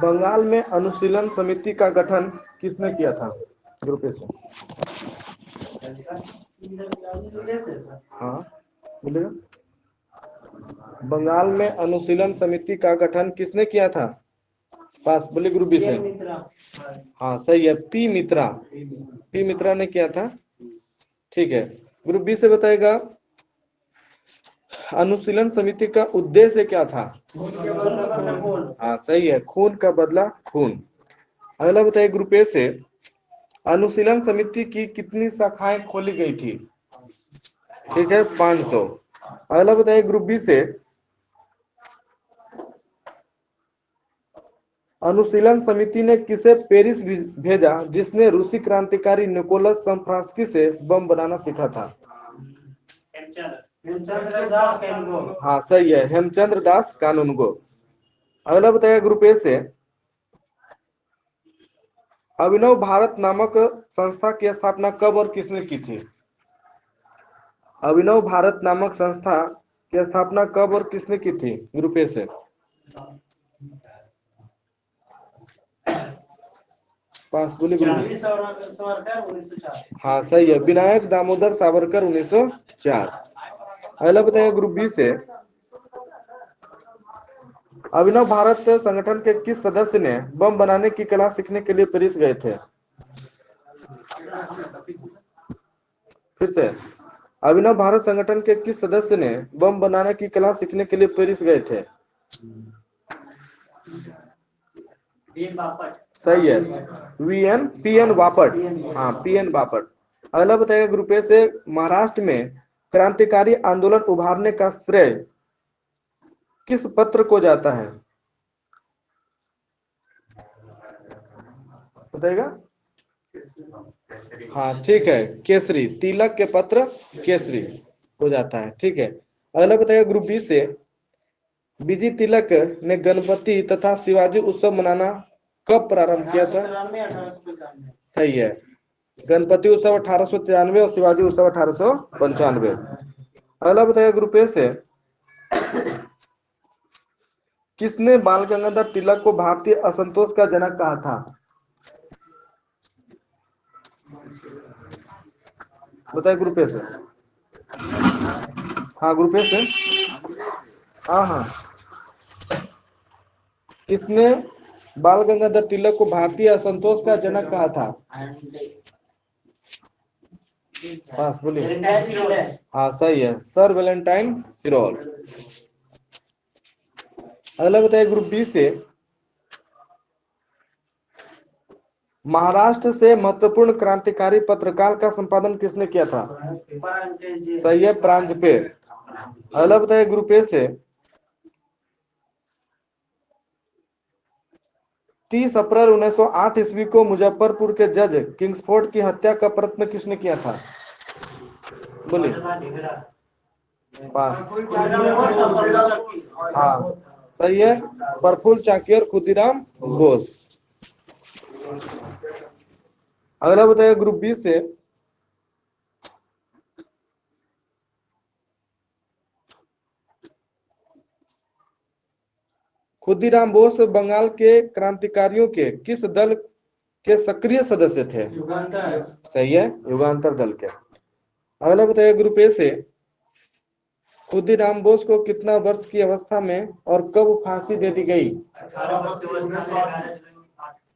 बंगाल में अनुशीलन समिति का गठन किसने किया था? ग्रुप ए से। हाँ बोलिएगा। बंगाल में अनुशीलन समिति का गठन किसने किया था? पास बोले ग्रुप बी से। हाँ सही है, पी मित्रा ने किया था। ठीक है, ग्रुप बी से बताएगा अनुशीलन समिति का उद्देश्य क्या था? हाँ सही है, खून का बदला खून। अगला बताइए ग्रुप ए से अनुशीलन समिति की कितनी शाखाएं खोली गई थी? ठीक है, 500। अगला बताइए ग्रुप बी से अनुशीलन समिति ने किसे पेरिस भेजा जिसने रूसी क्रांतिकारी निकोलस समफ्रांस्की से बम बनाना सीखा था? हाँ सही है, हेमचंद्र दास कानूनगो। अगला बताइए ग्रुप ए से अभिनव भारत नामक संस्था की स्थापना कब और किसने की थी? अभिनव भारत नामक संस्था की स्थापना कब और किसने की थी? ग्रुप ए से। पास बोले ग्रुप। हाँ सही है, विनायक दामोदर सावरकर 1904। अगला बताइए ग्रुप बी से अभिनव भारत संगठन के किस सदस्य ने बम बनाने की कला सीखने के लिए पेरिस गए थे? फिर से, अभिनव भारत संगठन के किस सदस्य ने बम बनाने की कला सीखने के लिए पेरिस गए थे? सही है, पी एन बापट। हाँ पी.एन. बापट। अगला बताइएगा ग्रुप ए से महाराष्ट्र में क्रांतिकारी आंदोलन उभारने का श्रेय किस पत्र को जाता है? बताइएगा। हाँ ठीक है, केसरी, तिलक के पत्र केसरी हो जाता है। ठीक है, अगला बताइएगा ग्रुप बी से बीजी तिलक ने गणपति तथा शिवाजी उत्सव मनाना कब प्रारंभ किया था? सही है, गणपति उत्सव 1893 और शिवाजी उत्सव 1895। अगला बताइए ग्रुप ए से किसने बाल गंगाधर तिलक को भारतीय असंतोष का जनक कहा था? बताइए ग्रुप ए से। हाँ ग्रुप ए से। हाँ किसने बाल गंगाधर तिलक को भारतीय असंतोष का जनक कहा था? पास बोलिए। हाँ सही है, सर वैलेंटाइन हिरोल। अगला बताइए ग्रुप बी से महाराष्ट्र से महत्वपूर्ण क्रांतिकारी पत्रकार का संपादन किसने किया था? सही है, प्रांजपे। अगला बताइए ग्रुप ए से 30 अप्रैल 1908 ईस्वी को मुजफ्फरपुर के जज किंग्सफोर्ड की हत्या का प्रयत्न किसने किया था? बोलिए। पास। हाँ सही है, प्रफुल्ल चाकी और खुदीराम बोस। अगला बताइए ग्रुप बी से खुदीराम बोस बंगाल के क्रांतिकारियों के किस दल के सक्रिय सदस्य थे? सही है, युगांतर दल के। अगला बताइए ग्रुप ए से खुदीराम बोस को कितना वर्ष की अवस्था में और कब फांसी दे दी गई?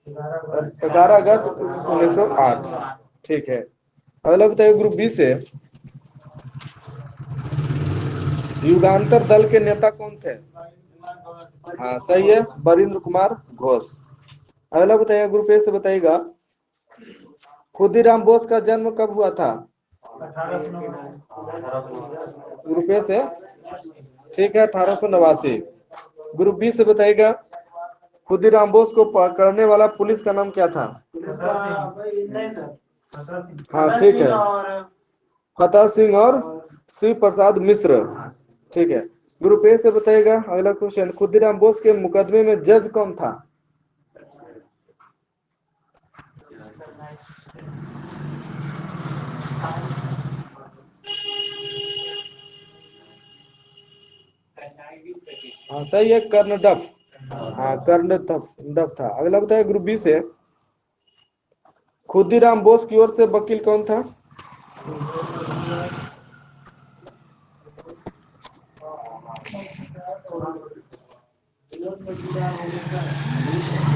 11 अगस्त 1908। ठीक है, अगला बताइए ग्रुप बी से युगांतर दल के नेता कौन थे? हाँ सही है, बरिंद्र कुमार घोष। अगला बताइए ग्रुप ए से बताइएगा खुदीराम बोस का जन्म कब हुआ था? ग्रुप ए से। ठीक है, 1889। ग्रुप बी से बताइएगा खुदीराम बोस को पकड़ने वाला पुलिस का नाम क्या था? हाँ ठीक है, फतेह सिंह और शिव प्रसाद मिश्र। ठीक है, ग्रुप ए से बताइएगा अगला क्वेश्चन खुदीराम बोस के मुकदमे में जज कौन था? हाँ सही है, कर्नडफ। हाँ, कर्णदत्त था। अगला बताइए ग्रुप बी से, खुदीराम बोस की ओर से वकील कौन था?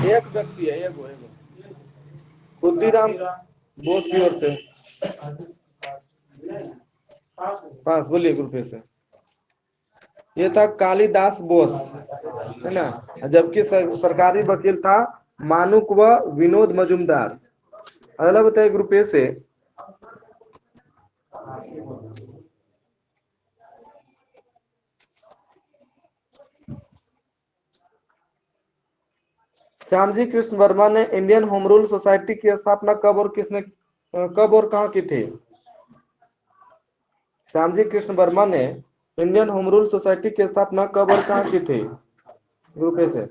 एक व्यक्ति है, एगो एगो। खुदीराम बोस की ओर से पास, बोलिए ग्रुप ए से। ये था कालिदास बोस, है ना। जबकि सरकारी वकील था मानुक व विनोद मजुमदार। अगला बताइए ग्रुप ए से, श्यामजी कृष्ण वर्मा ने इंडियन होम रूल सोसाइटी की स्थापना कब और किसने, कब और कहाँ की थी? श्यामजी कृष्ण वर्मा ने इंडियन होम रूल सोसाइटी की स्थापना कब और कहाँ की थी? ग्रुप ए से।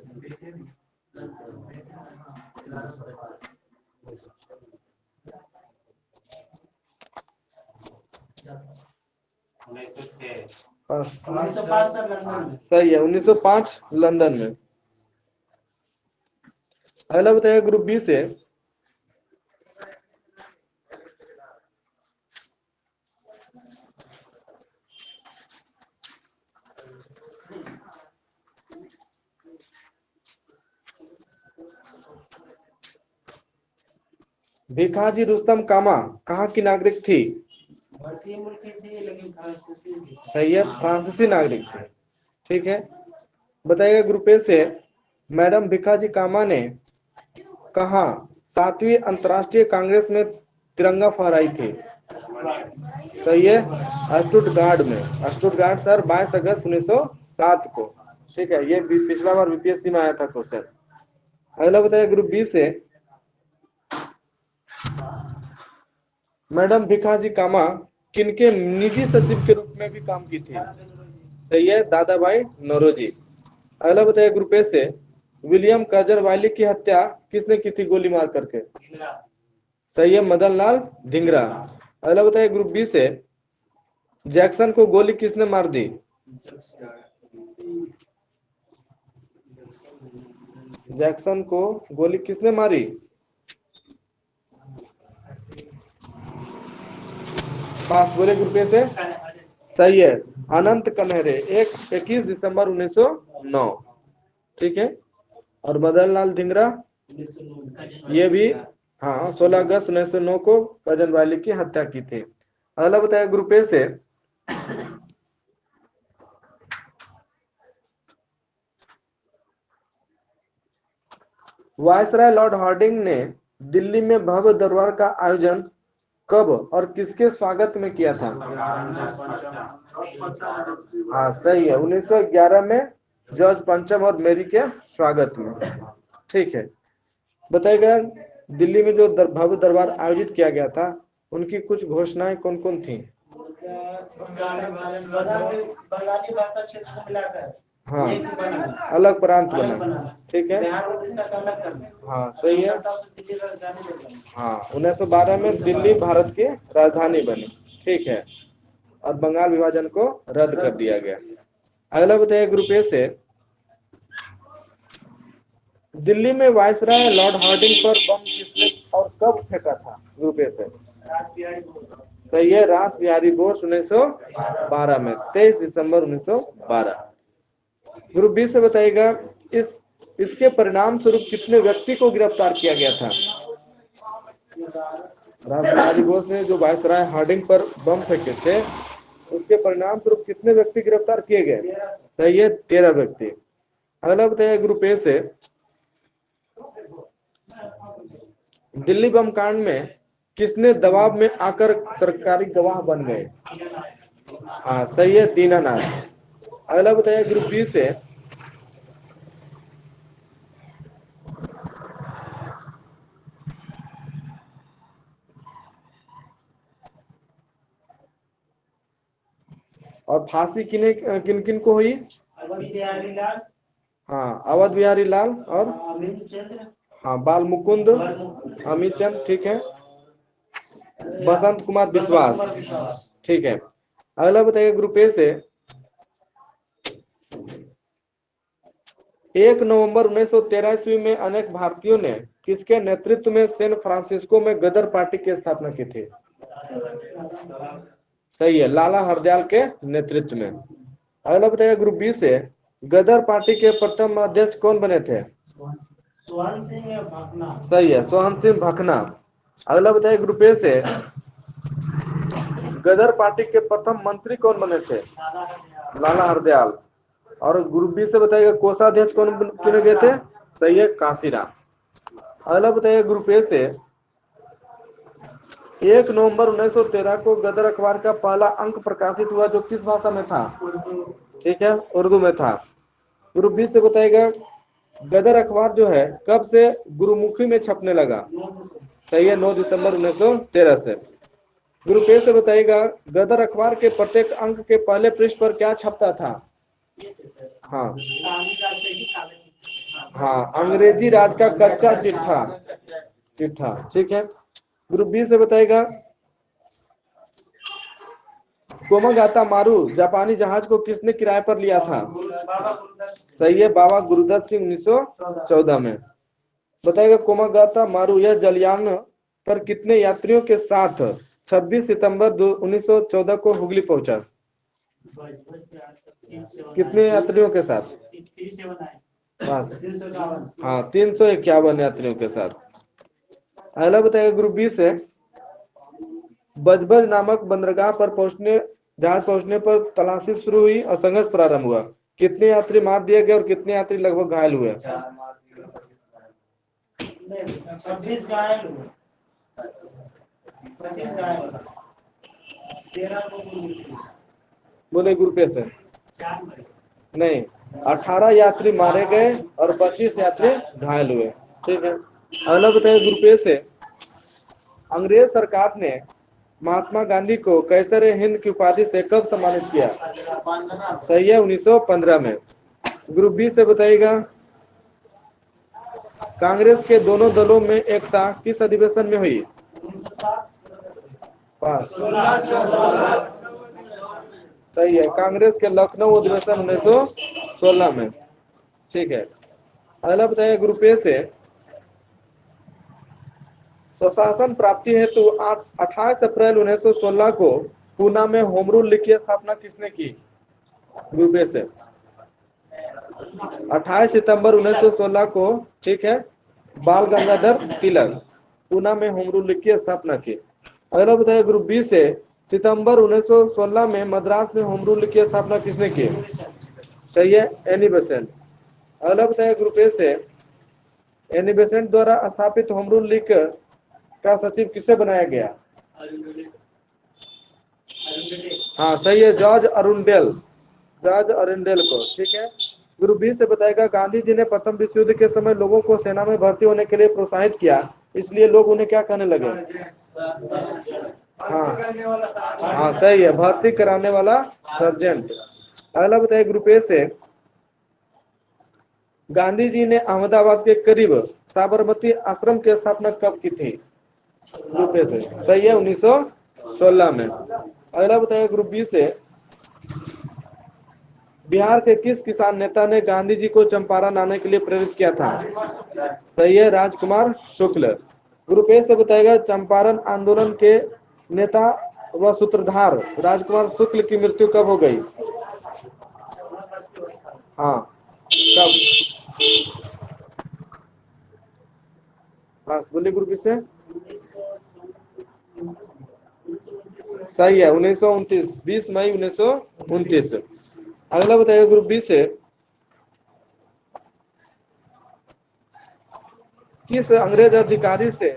सही है, 1905 लंदन में। अगला बताइए ग्रुप बी से, भिखाजी रुस्तम कामा कहाँ की नागरिक थी? सही है, फ्रांसीसी नागरिक थे। ठीक है, बताइएगा ग्रुप ए से, मैडम भिखाजी कामा ने कहा 7वीं अंतर्राष्ट्रीय कांग्रेस में तिरंगा फहराई थी? सही है, स्टुटगार्ड में। स्टुटगार्ड सर 22 अगस्त 1907 को। ठीक है, ये पिछला बार बीपीएससी में आया था क्वेश्चन। अगला बताइए ग्रुप बी से, मैडम भिखाजी कामा किनके निजी सचिव के रूप में भी काम की थी? सही है, दादा भाई नौरोजी। अगला बताइए ग्रुप ए से, विलियम कर्जर वाइली की हत्या किसने की थी गोली मार करके? सही है, मदन लाल धिंगरा। अगला बताइए ग्रुप बी से, जैक्सन को गोली किसने मार दी? जैक्सन को गोली किसने मारी? पास, बोले ग्रुप ए से। सही है, अनंत कनहरे, 21 दिसंबर 1909। ठीक है, और मदन लाल धिंगरा ये भी, हाँ, 16 अगस्त 1909 को कर्जन वाली की हत्या की थी। अगला बताया ग्रुप ए से, वायसराय लॉर्ड हार्डिंग ने दिल्ली में भव्य दरबार का आयोजन कब और किसके स्वागत में किया था? हाँ, सही है, 1911 में जॉर्ज पंचम और मेरी के स्वागत में। ठीक है, बताइएगा दिल्ली में जो भव्य दरबार आयोजित किया गया था उनकी कुछ घोषणाएं कौन कौन थी? बंगाली भाषा क्षेत्र को मिलाकर, हाँ, अलग प्रांत बना। ठीक है, हाँ, सही है। हाँ, 1912 में दिल्ली भारत की राजधानी बनी। ठीक है, और बंगाल विभाजन को रद्द कर दिया गया। अगला बताइए ग्रुप ए से, दिल्ली में वायसराय लॉर्ड हार्डिंग पर बम किसने और कब फेंका था? ग्रुप ए से। सही है, रास बिहारी बोस 1912 में, 23 दिसंबर 1912। ग्रुप बी से बताइएगा, इस इसके परिणाम स्वरूप कितने व्यक्ति को गिरफ्तार किया गया था? रास बिहारी बोस ने जो वायसराय हार्डिंग पर बम फेंके थे उसके परिणाम स्वरूप कितने व्यक्ति गिरफ्तार किए गए? सही है, 13 व्यक्ति। अगला बताइए ग्रुप ए से, दिल्ली बम कांड में किसने दबाव में आकर सरकारी गवाह बन गए? हाँ, सही है, दीनानाथ। अगला बताइए ग्रुप बी से, और फांसी किन किन को हुई? हाँ, अवध बिहारी लाल और, हाँ, बाल मुकुंद अमित चंद। ठीक है, बसंत कुमार विश्वास। ठीक है, अगला बताइए ग्रुप ए से, 1 नवंबर 1913 ईस्वी में अनेक भारतीयों ने किसके नेतृत्व में सैन फ्रांसिस्को में गदर पार्टी की स्थापना की थी? सही है, लाला हरदयाल के नेतृत्व में। अगला बताइए ग्रुप बी से गदर पार्टी के प्रथम अध्यक्ष कौन बने थे? सोहन सिंह भकना। सही है, सोहन सिंह भकना। अगला बताइए ग्रुप ए से गदर पार्टी के प्रथम मंत्री कौन बने थे? लाला हरदयाल। और ग्रुप बी से बताइएगा कोषाध्यक्ष कौन चुने गए थे? सही है, काशीराम। अगला बताइए ग्रुप ए से 1 नवंबर 1913 को गदर अखबार का पहला अंक प्रकाशित हुआ जो किस भाषा में था? ठीक है, उर्दू में था। ग्रुप बी से बताइएगा गदर अखबार जो है कब से गुरुमुखी में छपने लगा? सही है, 9 दिसंबर 1913 से। ग्रुप ए से बताइएगा गदर अखबार के प्रत्येक अंक के पहले पृष्ठ पर क्या छपता था? हाँ हाँ, अंग्रेजी राज का कच्चा चिट्ठा। चिट्ठा, ठीक है। ग्रुप बी से बताइएगा कोमागाता मारू जापानी जहाज को किसने किराए पर लिया था? सही है, बाबा गुरुदत्त सिंह 1914 में। बताइएगा कोमागाता मारू यह जलयान पर कितने यात्रियों के साथ 26 सितंबर 1914 को हुगली पहुंचा? कितने यात्रियों के साथ? बस, हाँ, 351 यात्रियों के साथ। अगला बताइएगा ग्रुप बी से बजबज नामक बंदरगाह पर जहाज पहुंचने पर तलाशी शुरू हुई और संघर्ष प्रारंभ हुआ। कितने यात्री मार दिए गए और कितने यात्री लगभग घायल हुए? 26 घायल हुए, 25 घायल, 13 को बोले ग्रुप ए से 4 मरे। नहीं, 18 यात्री मारे गए और 25 यात्री घायल हुए। ठीक है। अगला बताइए ग्रुप ए से अंग्रेज सरकार ने महात्मा गांधी को कैसर हिंद की उपाधि से कब सम्मानित किया? सही है, 1915 में। ग्रुप बी से बताइएगा कांग्रेस के दोनों दलों में एकता किस अधिवेशन में हुई? पास, सही है, कांग्रेस के लखनऊ अधिवेशन 1916 में। ठीक है। अगला बताइए ग्रुप ए से स्वशासन प्राप्ति हेतु 28 अप्रैल 1916 को पूना में होम रूल लीग की स्थापना किसने की? ग्रुप ए से 28 सितंबर 1916 को, ठीक है, बाल गंगाधर तिलक पूना में होम रूल लीग की स्थापना की। अगला बताइए ग्रुप बी से सितंबर 1916 में मद्रास में होम रूल लीग की स्थापना किसने की? सही है, एनी बेसेंट। अगला बताइए ग्रुप ए से एनी बेसेंट द्वारा स्थापित होम रूल लीग का सचिव किसे बनाया गया? हाँ, सही है, जॉर्ज अरुंडेल को। ठीक है। ग्रुप बी से बताएगा गांधी जी ने प्रथम विश्व युद्ध के समय लोगों को सेना में भर्ती होने के लिए प्रोत्साहित किया, इसलिए लोग उन्हें क्या कहने लगे? हाँ, सही है, भर्ती कराने वाला सर्जेंट। अगला बताइए ग्रुप ए से गांधी जी ने अहमदाबाद के करीब साबरमती आश्रम की स्थापना कब की थी? ग्रुप ए से सही है, 1916 में। अगला बताइए ग्रुप बी से बिहार के किस किसान नेता ने गांधी जी को चंपारण आने के लिए प्रेरित किया था? सही है, राजकुमार शुक्ल। ग्रुप ए से बताएगा चंपारण आंदोलन के नेता व सूत्रधार राजकुमार शुक्ल की मृत्यु कब हो गई? हाँ, कब? बस बोलिए ग्रुप से। सही है, 1929, 20 मई 1929। अगला बताइए ग्रुप बी से किस अंग्रेज अधिकारी से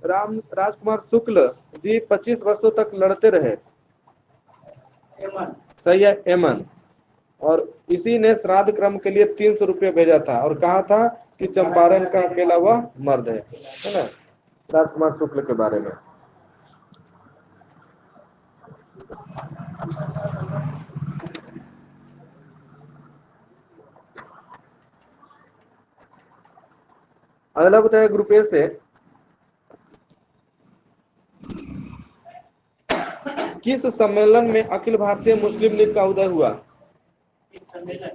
राजकुमार शुक्ल जी 25 वर्षों तक लड़ते रहे? सही है, एमन। और इसी ने श्राद्ध क्रम के लिए 300 रुपये भेजा था और कहा था कि चंपारण का अकेला हुआ मर्द है ना, राजकुमार शुक्ल के बारे में। अगला बताया ग्रुप ए से किस सम्मेलन में अखिल भारतीय मुस्लिम लीग का उदय हुआ? इस सम्मेलन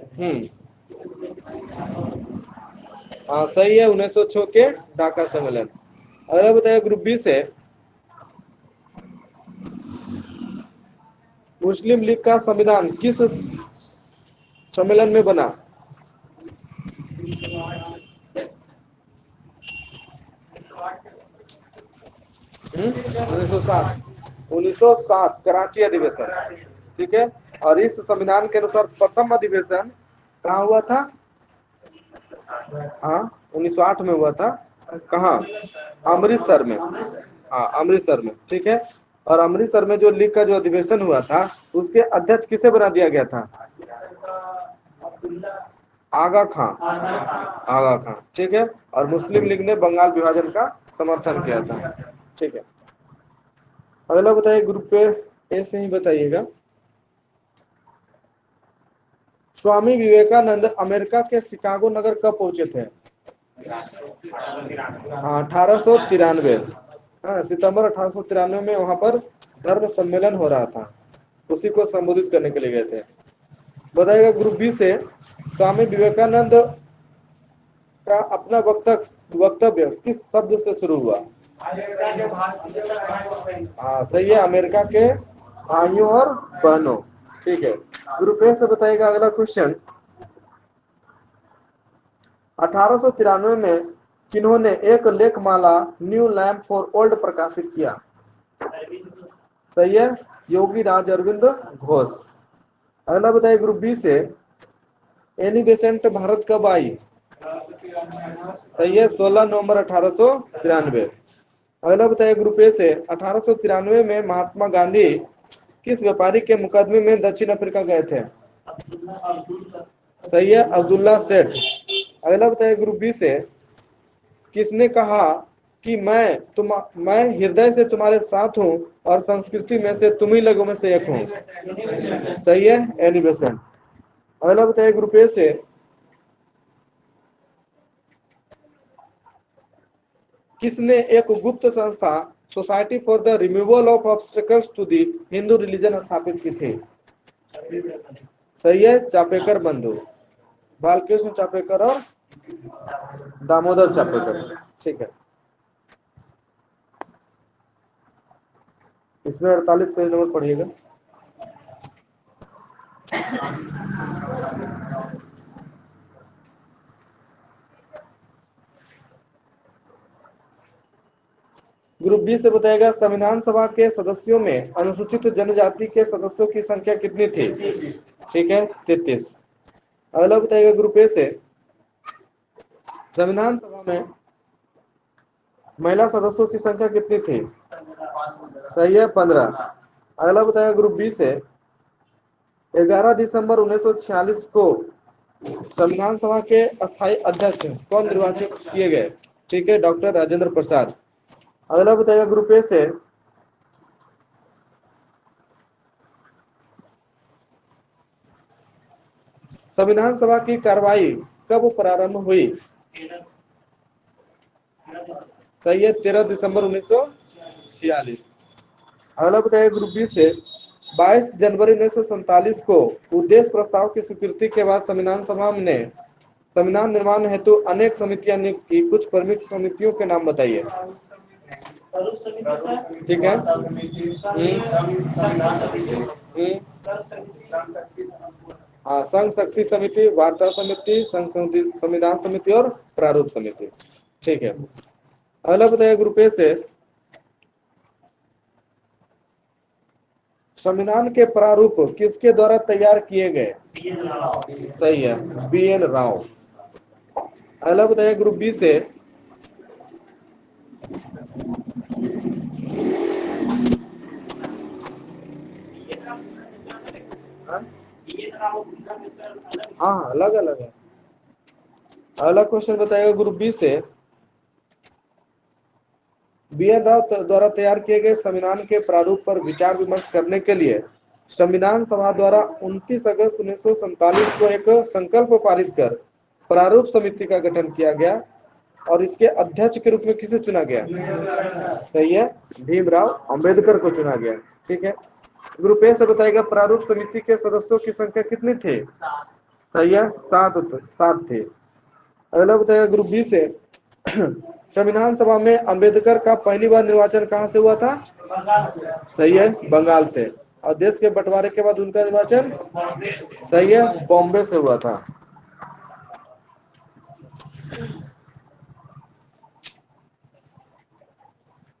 हाँ सही है, 1906 के ढाका सम्मेलन। अगला बताइए ग्रुप बी से, मुस्लिम लीग का संविधान किस सम्मेलन में बना? 1907 कराची अधिवेशन, ठीक है। और इस संविधान के अनुसार प्रथम अधिवेशन कहाँ हुआ था? हाँ 1908 में हुआ था। कहाँ? अमृतसर में। हाँ अमृतसर में, ठीक है। और अमृतसर में जो लीग का जो अधिवेशन हुआ था, उसके अध्यक्ष किसे बना दिया गया था? आगा खां। आगा खां, ठीक है। और मुस्लिम लीग ने बंगाल विभाजन का समर्थन किया था, ठीक है। अगला बताइए ग्रुप पे ए से ही बताइएगा। स्वामी विवेकानंद अमेरिका के शिकागो नगर कब पहुंचे थे? 1893। हाँ सितंबर 1893 में वहां पर धर्म सम्मेलन हो रहा था, उसी को संबोधित करने के लिए गए थे। बताइएगा ग्रुप बी से, स्वामी विवेकानंद का अपना वक्तव्य किस शब्द से शुरू हुआ? हाँ सही है, अमेरिका के भाइयों और बहनों, ठीक है। ग्रुप ए से बताइएगा अगला क्वेश्चन, 1893 में किन्होंने एक लेखमाला न्यू लैम्प फॉर ओल्ड प्रकाशित किया? सही है, योगी राज अरविंद घोष। अगला बताइए ग्रुप बी से, एनी बेसेंट भारत कब आई? सही है, 16 नवंबर 1893। अगला बताइए ग्रुप ए से, 1893 में महात्मा गांधी किस व्यापारी के मुकदमे में दक्षिण अफ्रीका गए थे? सही है, अब्दुल्ला सेठ। अगला बताइए ग्रुप बी से, किसने कहा कि मैं हृदय से तुम्हारे साथ हूं और संस्कृति में से तुम ही लोगों में से एक हूं? सही है, एनी बेसेंट। अगला बताइए ग्रुप ए से, किसने एक गुप्त संस्था society for the removal of obstacles to the Hindu religion स्थापित की थी? सही है, चापेकर बंधु, बालकृष्ण चापेकर और दामोदर चापेकर, ठीक है। इसमें 48 पेज नंबर पढ़िएगा। ग्रुप बी से बताएगा, संविधान सभा के सदस्यों में अनुसूचित जनजाति के सदस्यों की संख्या कितनी थी? ठीक है, 33। अगला बताएगा ग्रुप ए से, संविधान सभा में महिला सदस्यों की संख्या कितनी थी? सही है, 15। अगला बताएगा ग्रुप बी से, 11 दिसंबर 1946 को संविधान सभा के अस्थायी अध्यक्ष कौन निर्वाचित किए गए? ठीक है, डॉक्टर राजेंद्र प्रसाद। अगला बताएगा ग्रुप ए से, संविधान सभा की कार्रवाई कब प्रारंभ हुई? सही है, 13 दिसंबर 1946। अगला बताइए ग्रुप बी से, 22 जनवरी 1947 को उद्देश्य प्रस्ताव की स्वीकृति के बाद संविधान सभा ने संविधान निर्माण हेतु अनेक समितियां नियुक्त की, कुछ प्रमुख समितियों के नाम बताइए। ठीक है, हाँ, संघ शक्ति समिति, वार्ता समिति, संविधान समिति और प्रारूप समिति, ठीक है। अगला बताइए ग्रुप ए से, संविधान के प्रारूप किसके द्वारा तैयार किए गए? सही है, BN राव। अगला बताइए ग्रुप बी से, हाँ अलग अलग है। अगला क्वेश्चन बताएगा ग्रुप बी से, BN राव द्वारा तैयार किए गए संविधान के प्रारूप पर विचार विमर्श करने के लिए संविधान सभा द्वारा 29 अगस्त 1947 को एक संकल्प पारित कर प्रारूप समिति का गठन किया गया और इसके अध्यक्ष के रूप में किसे चुना गया? सही है, भीमराव अंबेडकर को चुना गया, ठीक है। ग्रुप ए से बताएगा, प्रारूप समिति के सदस्यों की संख्या कितनी थी? सही है, 7 थे। अगला बताइएगा ग्रुप बी से संविधान सभा में अंबेडकर का पहली बार निर्वाचन कहाँ से हुआ था? बंगाल से। सही है, बंगाल से। और देश के बंटवारे के बाद उनका निर्वाचन? सही है, बॉम्बे से हुआ था।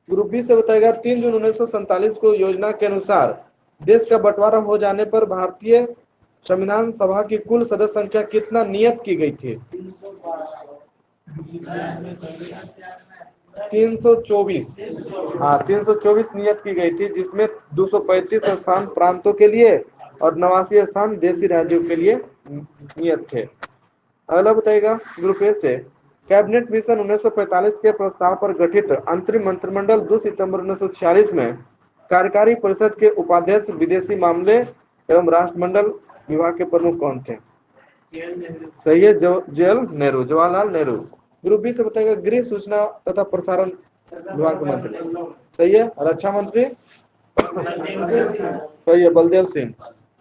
ग्रुप बी से बताएगा 3 जून 1947 को योजना के अनुसार देश का बंटवारा हो जाने पर भारतीय संविधान सभा की कुल सदस्य संख्या कितना नियत की गई थी? 324। हाँ, 324 नियत की गई थी, जिसमें 235 स्थान प्रांतों के लिए और 89 स्थान देशी राज्यों के लिए नियत थे। अगला बताइएगा ग्रुप ए से कैबिनेट मिशन 1945 के प्रस्ताव पर गठित अंतरिम मंत्रिमंडल 2 सितंबर 1946 में कार्यकारी परिषद के उपाध्यक्ष विदेशी मामले एवं राष्ट्रमंडल विभाग के प्रमुख कौन थे? सही है, जवाहरलाल नेहरू। ग्रुप बी से बताएगा गृह सूचना तथा प्रसारण विभाग के मंत्री? सही है, रक्षा मंत्री? सही है, बलदेव सिंह।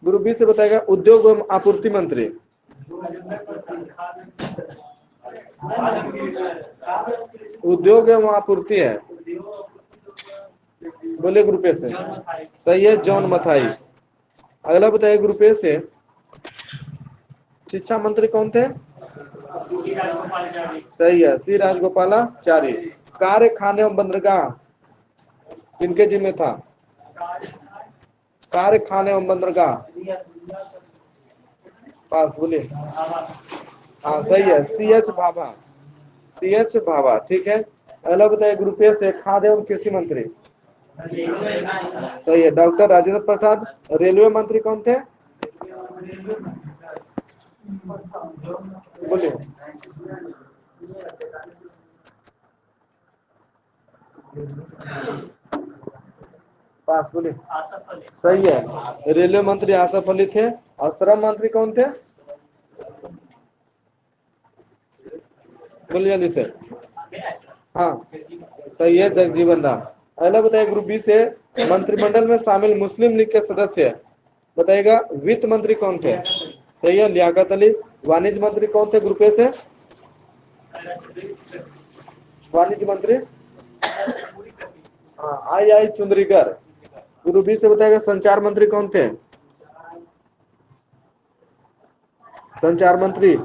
ग्रुप बी से बताएगा उद्योग एवं आपूर्ति मंत्री? उद्योग एवं आपूर्ति है, बोले ग्रुप ए से? सही है, जॉन मथाई। अगला बताइए ग्रुप ए से शिक्षा मंत्री कौन थे? सही है, सी राजगोपालाचारी। कारखाने एवं बंदरगाह किनके जिम्मे था? कारखाने एवं बंदरगाह? पास, बोलिए। हाँ सही है, CH भाभा। CH भाभा, ठीक है। अगला बताइए ग्रुप ए से खाद्य एवं कृषि मंत्री? सही है, डॉक्टर राजेंद्र प्रसाद। रेलवे मंत्री कौन थे? बोलिए। पास, बोलिए। सही है, रेलवे मंत्री आसफ अली थे। और श्रम मंत्री कौन थे? बोलिए जल्दी से। हाँ सही है, जगजीवन राम। अगला बताइए ग्रुप बी से मंत्रिमंडल में शामिल मुस्लिम लीग के सदस्य बताइएगा वित्त मंत्री कौन थे? सही है, लियाकत अली। वाणिज्य मंत्री कौन थे ग्रुप ए से? वाणिज्य मंत्री? हाँ, आई चुंद्रीकर। ग्रुप बी से बताइएगा संचार मंत्री कौन थे? संचार मंत्री?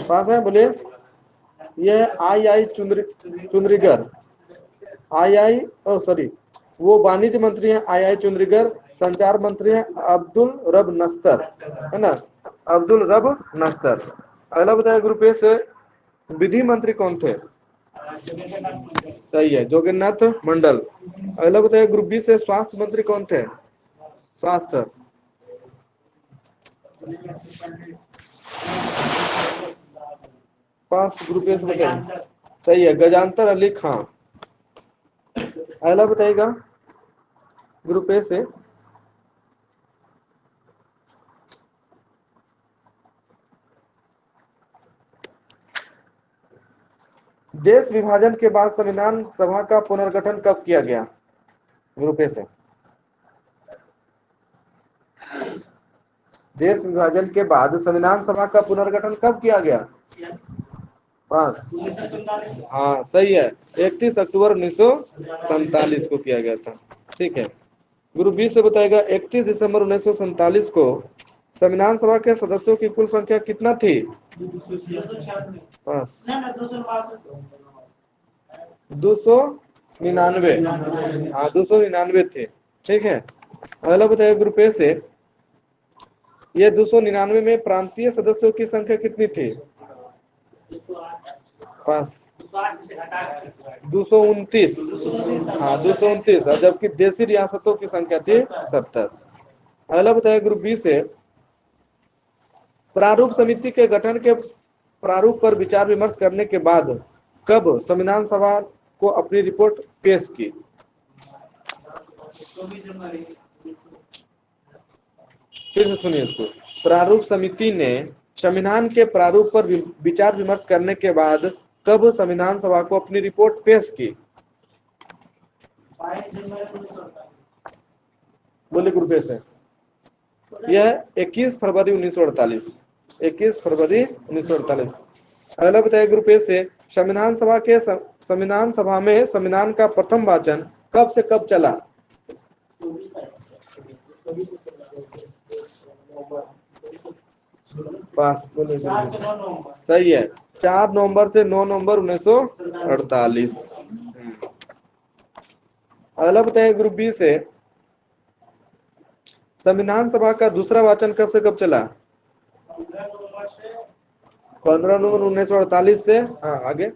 पास है, बोलिए। ये आई चुंद्रीकर। सॉरी, वो वाणिज्य मंत्री हैं आई चुंद्रीकर। संचार मंत्री हैं अब्दुल रब नस्तर, है ना, अब्दुल रब नस्तर। अगला बताया ग्रुप ए से विधि मंत्री कौन थे? सही है, जोगन्नाथ मंडल। अगला बताया ग्रुप बी से स्वास्थ्य मंत्री कौन थे? स्वास्थ्य? पांच ग्रुप ए से बताइए। सही है, गजानतर अली खान। अगला बताइएगा ग्रुप ए से देश विभाजन के बाद संविधान सभा का पुनर्गठन कब किया गया? ग्रुप ए से देश विभाजन के बाद संविधान सभा का पुनर्गठन कब किया गया? पास? हाँ सही है, 31 अक्टूबर 1947 को किया गया था। ठीक है, ग्रुप बी से बताएगा 31 दिसंबर 1947 को संविधान सभा के सदस्यों की कुल संख्या कितना थी? पास? 299। हाँ 299 थे। ठीक है, अगला बताइए ग्रुप ए से ये 299 में प्रांतीय सदस्यों की संख्या कितनी थी? पास? 229। हाँ 229, और जबकि देशी रियासतों की संख्या थी 70। अगला बताइए ग्रुप बी से प्रारूप समिति के गठन के प्रारूप पर विचार विमर्श करने के बाद कब संविधान सभा को अपनी रिपोर्ट पेश की? फिर से सुनिए इसको। प्रारूप समिति ने संविधान के प्रारूप पर विचार विमर्श करने के बाद कब संविधान सभा को अपनी रिपोर्ट पेश की? बोलिए ग्रुप ए से। यह 21 फरवरी 1948, 21 फरवरी 1948। अगला बताइए ग्रुप ए से, संविधान सभा में संविधान का प्रथम वाचन कब से कब चला? 5 बोलिए। 4 से 9 नवंबर। सही है, 4 नवंबर से 9 नवंबर 1948। अगला बताइए ग्रुप बी से, संविधान सभा का दूसरा वाचन कब से कब चला? 15 नवंबर से 15 नवंबर 1948 से, हाँ आगे,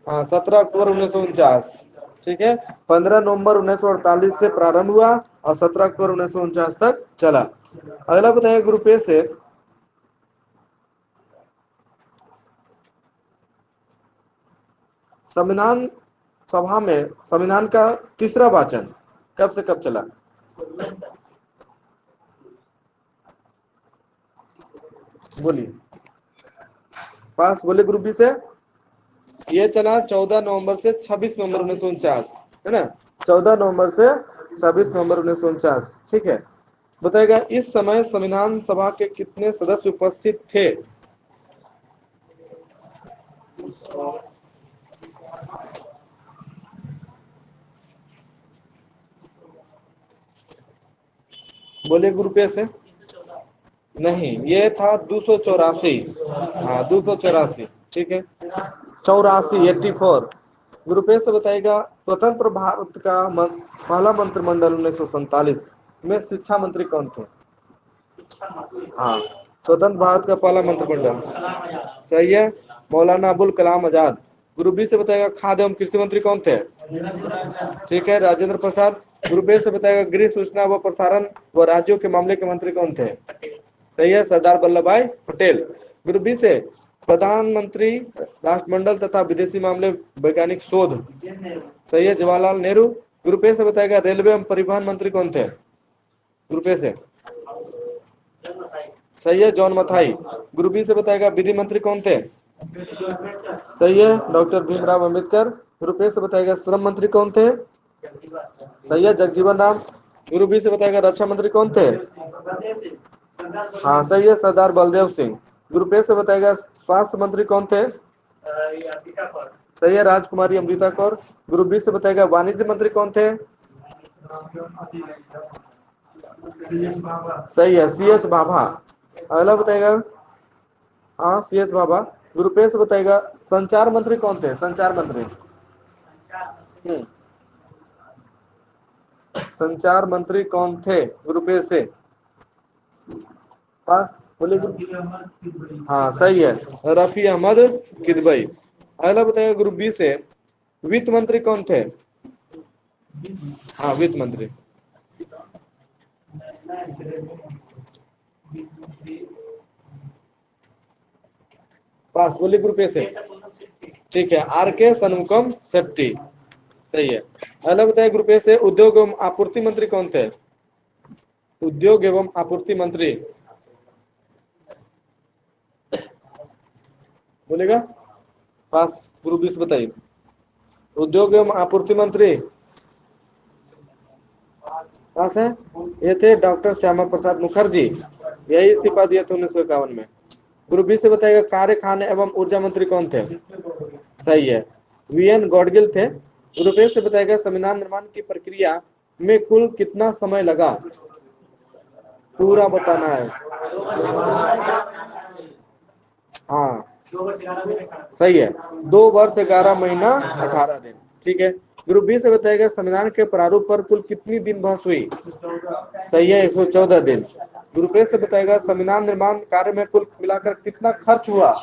हाँ 17 अक्टूबर 1949। ठीक है, 15 नवंबर 1948 से प्रारंभ हुआ और 17 अक्टूबर 1949 तक चला। अगला बताइए ग्रुप ए से, संविधान सभा में संविधान का तीसरा वाचन कब से कब चला? बोलिए। पास बोलिए ग्रुप बी से। ये चला 14 नवंबर से 26 नवंबर 1949, है ना, 14 नवंबर से 26 नवंबर 1949। ठीक है, बताएगा इस समय संविधान सभा के कितने सदस्य उपस्थित थे? बोले ग्रुप ए से। नहीं, ये था 284। हाँ 284। ठीक है, 84, 84। ग्रुप ए से बताएगा स्वतंत्र भारत का पहला मंत्रिमंडल 1947 में शिक्षा मंत्री कौन थे? हाँ, स्वतंत्र भारत का पहला मंत्रिमंडल, सही है, मौलाना अबुल कलाम आजाद। ग्रुप बी से बताएगा खाद्य एवं कृषि मंत्री कौन थे? ठीक है, राजेंद्र प्रसाद। ग्रुप ए से बताएगा गृह सूचना व प्रसारण व राज्यों के मामले के मंत्री कौन थे? सही है, सरदार वल्लभ भाई पटेल। ग्रुप बी से प्रधानमंत्री राष्ट्रमंडल तथा विदेशी मामले वैज्ञानिक शोध, सही है, जवाहरलाल नेहरू। ग्रुप ए से बताएगा रेलवे एवं परिवहन मंत्री कौन थे? ग्रुप ए से सही है, जॉन मथाई। ग्रुप बी से बताएगा विधि मंत्री कौन थे? सही है, doctor Bhimrao Ambedkar. Group A से बताएगा श्रम मंत्री कौन थे? सही है, जगजीवन राम। ग्रुप बी से बताएगा रक्षा मंत्री कौन थे? हाँ सही है, सरदार बलदेव सिंह। ग्रुप ए से बताएगा स्वास्थ्य मंत्री कौन थे? सही है, राजकुमारी अमृता कौर। ग्रुप बी से बताएगा वाणिज्य मंत्री कौन थे? सही है, सी एच भाभा। अगला बताएगा, हाँ C H Bhabha. Group A से बताएगा संचार मंत्री कौन थे? संचार मंत्री, संचार मंत्री कौन थे ग्रुप ए से? पास बोले ग्रुप, हाँ सही है, रफी अहमद किदवई। अगला बताएगा ग्रुप बी से वित्त मंत्री कौन थे? हाँ वित्त मंत्री, पास बोले ग्रुप ए से। ठीक है, आर के सनमुखम शेट्टी, सही है। अगला बताइए ग्रुप ए से उद्योग एवं आपूर्ति मंत्री कौन थे? उद्योग एवं आपूर्ति मंत्री बोलेगा, पास ग्रुप बी से बताइए। उद्योग एवं आपूर्ति मंत्री पास है, ये थे डॉक्टर श्यामा प्रसाद मुखर्जी, यही इस्तीफा दिए थे 1951 में। ग्रुप बी से बताइएगा कार्य खाने एवं ऊर्जा मंत्री कौन थे? सही है, वी एन गॉडगिल थे। ग्रुप ए से बताइएगा संविधान निर्माण की प्रक्रिया में कुल कितना समय लगा? पूरा बताना है। हाँ सही है, 2 वर्ष 11 महीना 18 दिन। ठीक है, ग्रुप बी से बताएगा संविधान के प्रारूप पर कुल कितनी दिन बहस हुई? सही है, 114 दिन। ग्रुप ए से बताएगा संविधान निर्माण कार्य में कुल मिलाकर कितना खर्च हुआ?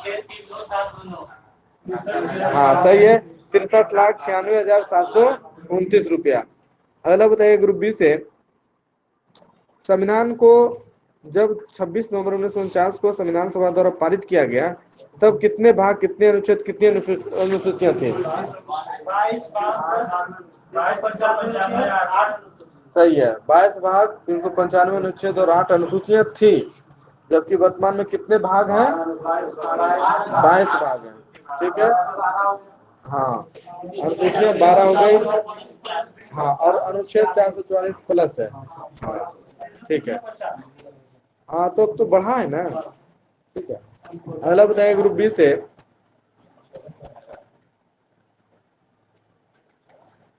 हाँ सही है, 63,96,729 रुपया। अगला बताइए ग्रुप बी से संविधान को जब 26 नवंबर 1949 को संविधान सभा द्वारा पारित किया गया तब कितने भाग, कितने अनुच्छेद, कितनी अनुसूचियां थी? सही है, 22 भाग, 395 अनुच्छेद और 8 अनुसूचियां थी, जबकि वर्तमान में कितने भाग हैं? 22 भाग हैं। ठीक है, हाँ, और इसमें 12 हो गई। हाँ, और अनुच्छेद 444 प्लस है। हाँ, ठीक है। हाँ, तो अब तो बढ़ा है ना। ठीक है, अगला बताइए ग्रुप बी से।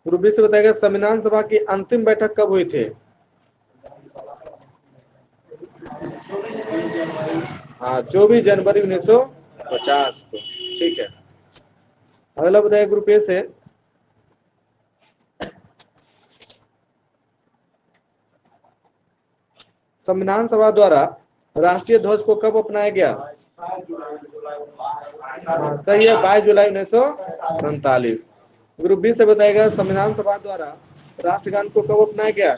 ग्रुप बी से बताएगा संविधान सभा की अंतिम बैठक कब हुई थी? हाँ, 24 जनवरी 1950 को। ठीक है, अगला बताइए ग्रुप ए से। संविधान सभा द्वारा राष्ट्रीय ध्वज को कब अपनाया गया? हाँ, सही है, 22 जुलाई 1947। ग्रुप बी से बताएगा संविधान सभा द्वारा राष्ट्रगान को कब अपनाया गया?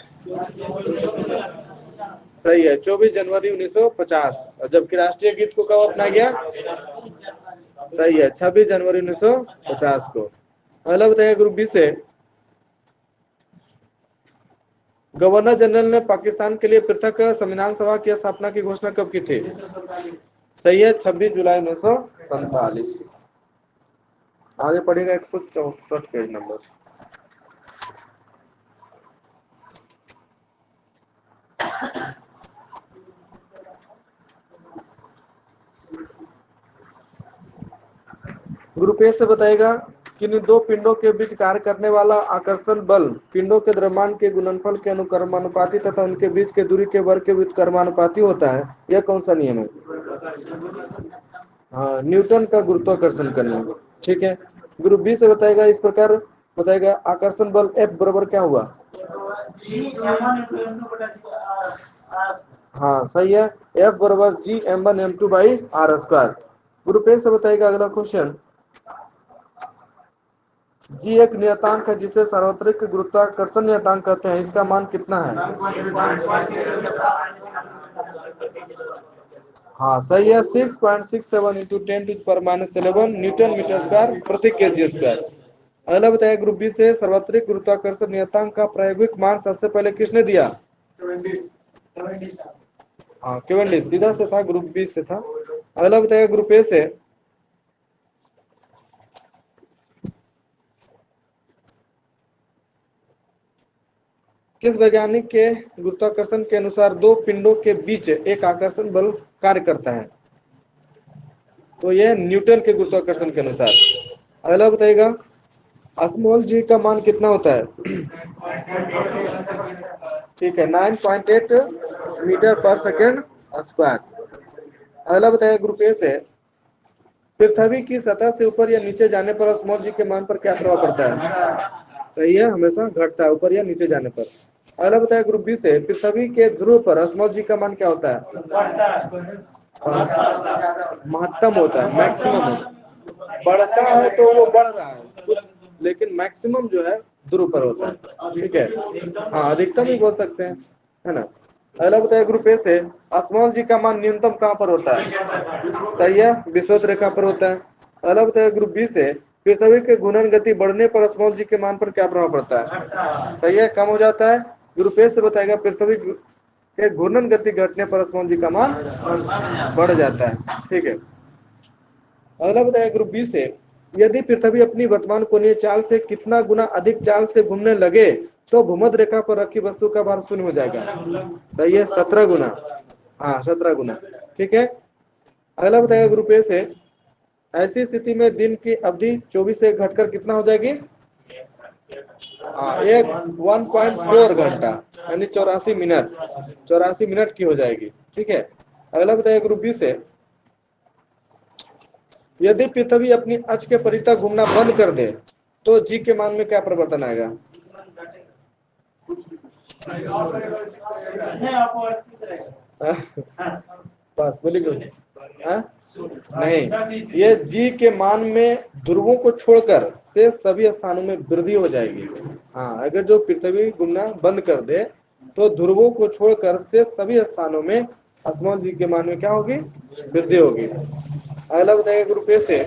सही है, 24 जनवरी 1950। और जबकि राष्ट्रीय गीत को कब अपनाया गया? सही है, 26 जनवरी 1950 को। अगला बताइए ग्रुप बी से। गवर्नर जनरल ने पाकिस्तान के लिए पृथक संविधान सभा की स्थापना की घोषणा कब की थी? सही है, 26 जुलाई 1947। आगे पढ़ेगा 164 पेज नंबर। ग्रुप ए से बताएगा कि दो पिंडों के बीच कार्य करने वाला आकर्षण बल पिंडों के द्रव्यमान के गुणनफल के अनुक्रमानुपाती तथा उनके बीच के दूरी के वर्ग के व्युत्क्रमानुपाती होता है। यह कौन सा नियम है? हाँ, न्यूटन का गुरुत्वाकर्षण का नियम। ठीक है, ग्रुप बी से बताएगा इस प्रकार बताएगा आकर्षण बल F बराबर क्या हुआ? हाँ, सही है, F बराबर G m1m2/r²। ग्रुप ए से बताएगा अगला क्वेश्चन। जी एक नियतांक है जिसे सार्वत्रिक गुरुत्वाकर्षण नियतांक कहते हैं, इसका मान कितना है? हाँ, सही है, 6.67 × 10⁻⁻11 न्यूटन मीटर स्क्वायर प्रति केजी स्क्वायर। अगला बताया ग्रुप बी से सार्वत्रिक गुरुत्वाकर्षण नियतांक का प्रायोगिक मान सबसे पहले किसने दिया? हाँ, केवेंडिश सीधा से था, ग्रुप बी से था। अगला बताया ग्रुप ए से। किस वैज्ञानिक के गुरुत्वाकर्षण के अनुसार दो पिंडों के बीच एक आकर्षण बल कार्य करता है? तो यह न्यूटन के गुरुत्वाकर्षण के अनुसार। अगला बताइएगा स्मॉल जी का मान कितना होता है? ठीक है, 9.8 मीटर पर सेकेंड स्क्वायर। अगला बताइए ग्रुप ए से। पृथ्वी की सतह से ऊपर या नीचे जाने पर स्मॉल जी के मान पर क्या प्रभाव पड़ता है? सही है, हमेशा घटता है ऊपर या नीचे जाने पर। अगला बताया ग्रुप बी से। पृथ्वी के ध्रुव पर स्मॉल जी का मान क्या होता है? महत्तम होता है, मैक्सिमम होता है। बढ़ता है तो वो बढ़ रहा है कुछ, लेकिन मैक्सिमम जो है ध्रुव पर होता है। ठीक है, हाँ, अधिकतम ही बोल सकते हैं, है ना। अगला बताया ग्रुप ए से। स्मॉल जी का मान न्यूनतम कहाँ पर होता है? सही है, विषुवत रेखा पर होता है। अगला बताया ग्रुप बी से। पृथ्वी के घूर्णन गति बढ़ने पर स्मॉल जी के मान पर क्या प्रभाव पड़ता है? सही है, कम हो जाता है। ग्रुप ए से बताएगा पृथ्वी के घूर्णन गति घटने पर स्मॉल जी का मान बढ़ जाता है। ठीक है, अगला बताया ग्रुप बी से। यदि पृथ्वी अपनी वर्तमान कोणीय चाल से कितना गुना अधिक चाल से घूमने लगे तो भूमध्य रेखा पर रखी वस्तु का भार शून्य हो जाएगा? सही है, 17 गुना। हाँ, 17 गुना। ठीक है, अगला बताएगा ग्रुप ए से। ऐसी स्थिति में दिन की अवधि 24 से घटकर कितना हो जाएगी? हाँ, 1.4 घंटा यानी 84 मिनट, 84 मिनट की हो जाएगी। ठीक है, अगला बताइए ग्रुप बी से। यदि पृथ्वी अपनी अक्ष के परितः घूमना बंद कर दे तो जी के मान में क्या परिवर्तन आएगा? बस बोलिए। नहीं, ये जी के मान में ध्रुवों को छोड़कर से सभी स्थानों में वृद्धि हो जाएगी। हाँ, अगर जो पृथ्वी घूमना बंद कर दे तो ध्रुवों को छोड़कर से सभी स्थानों में स्मॉल जी के मान में क्या होगी? वृद्धि होगी। अगला बताइए ग्रुप ए से।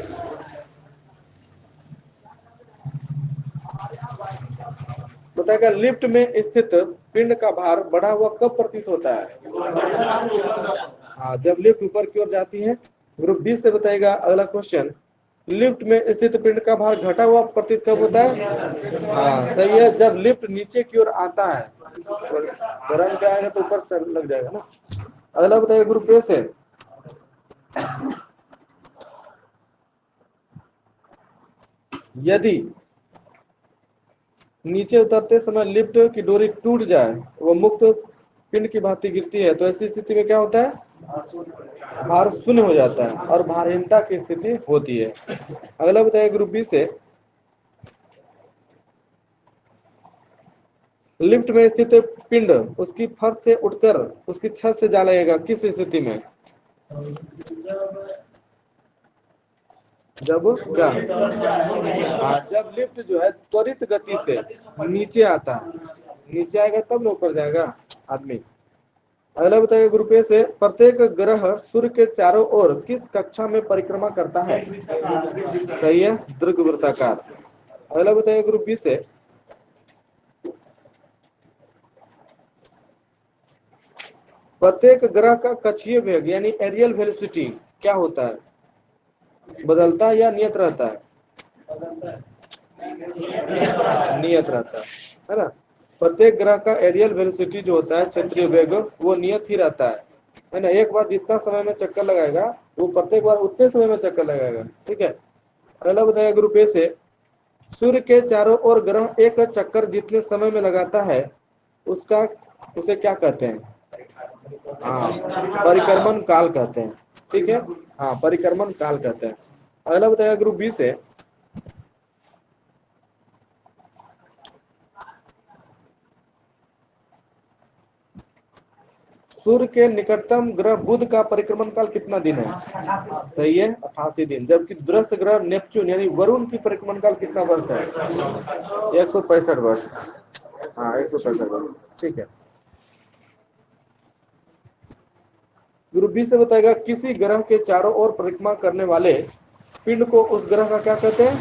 बताएगा लिफ्ट में स्थित पिंड का भार बढ़ा हुआ कब प्रतीत होता है? हाँ, जब लिफ्ट ऊपर की ओर जाती है। ग्रुप बी से बताएगा अगला क्वेश्चन। लिफ्ट में स्थित पिंड का भार घटा हुआ प्रतीत कब होता है? हाँ सही है, जब लिफ्ट नीचे की ओर आता है। गरम क्या आएगा तो ऊपर से लग जाएगा ना। अगला बताइए ग्रुप ए से, यदि नीचे उतरते समय लिफ्ट की डोरी टूट जाए, वो मुक्त पिंड की भांति गिरती है, तो ऐसी स्थिति में क्या होता है? भार शून्य हो जाता है और भारहीनता की स्थिति होती है। अगला बताइए ग्रुप बी से, लिफ्ट में स्थित पिंड उसकी फर्श से उठकर उसकी छत से जा लगेगा, किस स्थिति में? जब क्या? हाँ, जब लिफ्ट जो है त्वरित गति से नीचे आता है, नीचे आएगा तब ना ऊपर जाएगा आदमी। अगला बताइए ग्रुप ए से, प्रत्येक ग्रह सूर्य के चारों ओर किस कक्षा में परिक्रमा करता है? सही है, दीर्घवृत्ताकार। अगला बताइए ग्रुप बी से, प्रत्येक ग्रह का कक्षीय वेग यानी एरियल वेलोसिटी क्या होता है? बदलता है या नियत रहता है? नियत रहता है ना। प्रत्येक ग्रह का एरियल वेलोसिटी जो होता है, क्षेत्रीय वेग, वो नियत ही रहता है ना। एक बार जितना समय में चक्कर लगाएगा वो प्रत्येक बार उतने समय में चक्कर लगाएगा, ठीक है। अगला बताया ग्रुप ए से, सूर्य के चारों ओर ग्रह एक चक्कर जितने समय में लगाता है उसे क्या कहते हैं? हाँ, परिक्रमण काल कहते हैं, ठीक है। हाँ, परिक्रमण काल कहते हैं। अगला बताया ग्रुप बी से, सूर्य के निकटतम ग्रह बुध का परिक्रमण काल कितना दिन है? सही है, 88 दिन। जबकि दूरस्थ ग्रह नेपच्यून यानी वरुण की परिक्रमण काल कितना वर्ष है? 165 वर्ष। हाँ, 165 वर्ष, ठीक है। ग्रुप बी से बताएगा, किसी ग्रह के चारों ओर परिक्रमा करने वाले पिंड को उस ग्रह का क्या कहते हैं?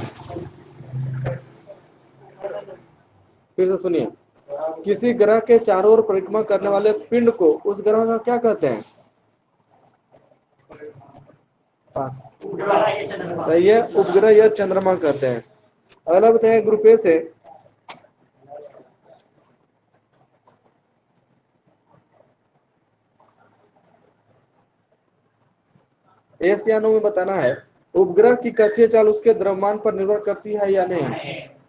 फिर से सुनिए, किसी ग्रह के चारों ओर परिक्रमा करने वाले पिंड को उस ग्रह का क्या कहते हैं? पास, सही है, उपग्रह या चंद्रमा कहते हैं। अगला बताइए ग्रुप ए से, एशियानो में बताना है, उपग्रह की कक्षीय चाल उसके द्रव्यमान पर निर्भर करती है या नहीं?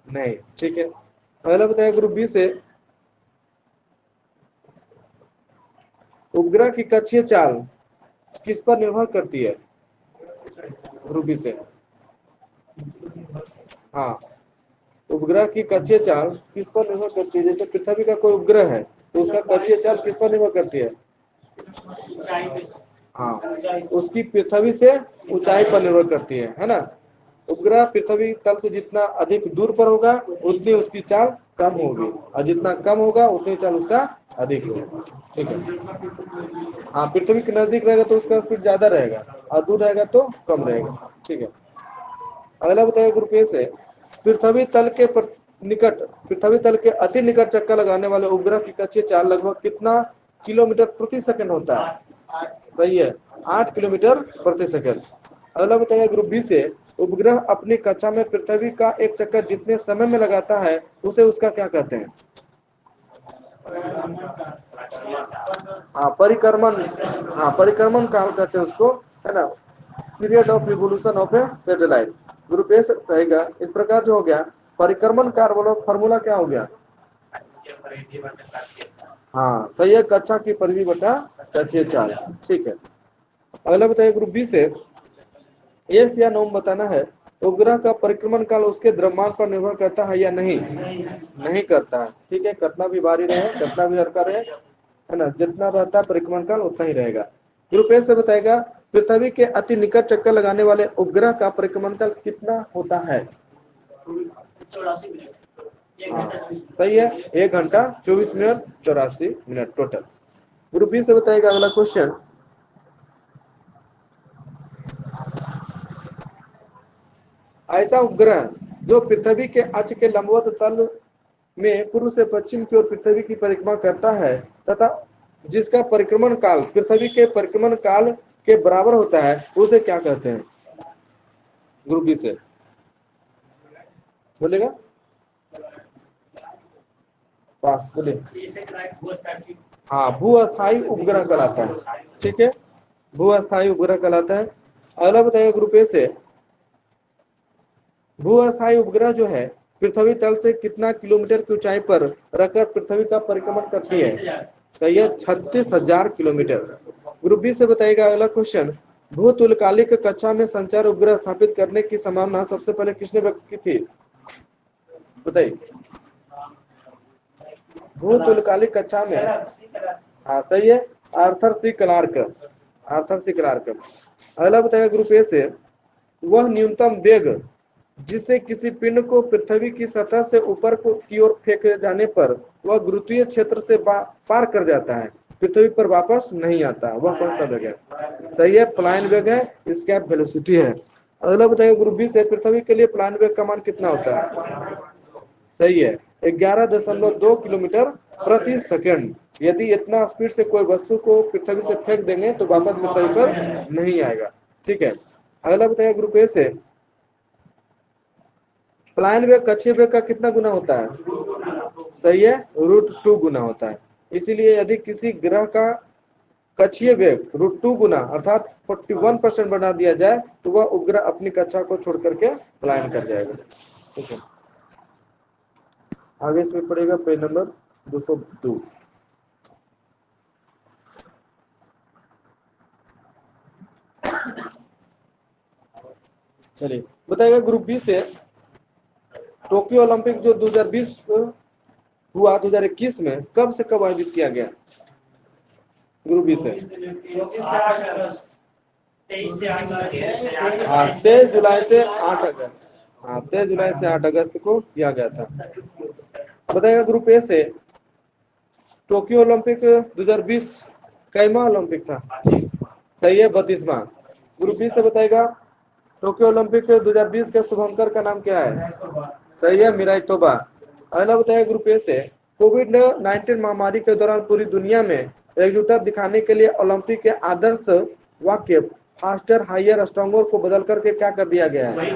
नहीं, ठीक है। अगला बताइए ग्रुप बी से, उपग्रह की कक्षीय चाल किस पर निर्भर करती है? ग्रुप बी से, हाँ, उपग्रह की कक्षीय चाल किस पर निर्भर करती है? जैसे पृथ्वी का कोई उपग्रह है तो उसका कक्षीय चाल किस पर निर्भर करती है? हाँ, उसकी पृथ्वी से ऊंचाई पर निर्भर करती है ना। उपग्रह पृथ्वी तल से जितना अधिक दूर पर होगा उतनी उसकी चाल कम होगी, और जितना कम होगा उतनी चाल उसका अधिक होगा, ठीक है। हाँ, पृथ्वी के नजदीक रहेगा तो उसका स्पीड ज्यादा रहेगा और दूर रहेगा तो कम रहेगा, ठीक है। अगला बताइए ग्रुप ए से, पृथ्वी तल के निकट, पृथ्वी तल के अति निकट चक्कर लगाने वाले उपग्रह की कक्षीय चाल लगभग कितना किलोमीटर प्रति सेकंड होता है? सही है, 8 किलोमीटर प्रति सेकंड। अगला बताइए ग्रुप बी से, उपग्रह अपनी कक्षा में पृथ्वी का एक चक्कर जितने समय में लगाता है उसे उसका क्या कहते हैं? हाँ, परिक्रमण, हाँ, परिक्रमण काल कहते हैं उसको, है ना। Period of revolution of A satellite. Group A से कहेगा, इस प्रकार जो हो गया परिक्रमण काल, बोलो फॉर्मूला क्या हो गया? हाँ, सही है, कक्षा की परिधि बटा कक्षीय चाल, ठीक है। अगला बताइए ग्रुप बी से, यस या नो बताना है, उपग्रह का परिक्रमण काल उसके द्रव्यमान पर निर्भर करता है या नहीं? नहीं करता है, ठीक है। कितना भी भारी रहे, कितना भी हल्का रहे, है ना, जितना रहता है परिक्रमण काल उतना ही रहेगा। ग्रुप ए से बताएगा, पृथ्वी के अति निकट चक्कर लगाने वाले उपग्रह का परिक्रमण काल कितना होता है? 84 मिनट। सही है, 1 घंटा 24 minute 84 minute total. Group B से बताएगा अगला क्वेश्चन, ऐसा उपग्रह जो पृथ्वी के अक्ष के लंबवत तल में पूर्व से पश्चिम की ओर पृथ्वी की परिक्रमा करता है तथा जिसका परिक्रमण काल पृथ्वी के परिक्रमण काल के बराबर होता है उसे क्या कहते हैं? ग्रुप बी से बोलेगा, पास बोलिए। इसे कराए हाँ, भू-अस्थायी उपग्रह कहलाता है, ठीक है, भू-अस्थायी उपग्रह कहलाता है। अगला बताइए ग्रुप ए से, भू-अस्थायी उपग्रह जो है पृथ्वी तल से कितना किलोमीटर की ऊंचाई पर रखकर पृथ्वी का परिक्रमण करती है? सही है, 36,000 किलोमीटर। ग्रुप बी से बताइएगा अगला क्वेश्चन, भूतुलकालिक कक्षा में संचार उपग्रह स्थापित करने की संभावना सबसे पहले किसने व्यक्त की थी? बताइए। भूतुलकालिक कक्षा में, हाँ सही है, Arthur C Clarke, Arthur C Clarke. अगला बताइएगा ग्रुप ए से, वह न्यूनतम वेग जिससे किसी पिंड को पृथ्वी की सतह से ऊपर की ओर फेंके जाने पर वह गुरुत्वीय क्षेत्र से पार कर जाता है, पृथ्वी पर वापस नहीं आता, वह कौन सा वेग है? सही है, प्लायन वेग है, एस्केप वेलोसिटी है। अगला बताइए ग्रुप बी से, पृथ्वी के लिए प्लायन वेग का मान कितना होता है? सही है, 11.2 किलोमीटर प्रति सेकंड। यदि इतना स्पीड से कोई वस्तु को पृथ्वी से फेंक देंगे तो वापस पृथ्वी पर नहीं आएगा, ठीक है। अगला बताइए ग्रुप ए से, प्लायन वेग कक्षीय वेग का कितना गुना होता है? सही है, √2 गुना होता है। इसीलिए यदि किसी ग्रह का कक्षीय वेग √2 गुना अर्थात 41% बढ़ा दिया जाए तो वह उपग्रह अपनी कक्षा को छोड़ करके पलायन कर जाएगा, ठीक है। आगे इसमें पड़ेगा पेज नंबर 202। चलिए बताइएगा ग्रुप बी से, टोक्यो ओलंपिक जो 2020 हुआ 2021 में कब से कब आयोजित किया गया? ग्रुप बी से, 23 जुलाई से 8 अगस्त, हाँ 23 जुलाई से 8 अगस्त को किया गया था। बताइएगा ग्रुप ए से, टोक्यो ओलंपिक 2020 कैमा ओलंपिक था? सही है, 32वां। ग्रुप बी से बताइएगा, टोक्यो ओलंपिक 2020 के शुभंकर का नाम क्या है? सही है, मिराई तोबा। अगला बताइए ग्रुप ए से, कोविड-19 महामारी के दौरान पूरी दुनिया में एकजुटता दिखाने के लिए ओलंपिक के आदर्श वाक्य फास्टर हायर स्ट्रॉन्गर को बदल करके क्या कर दिया गया है?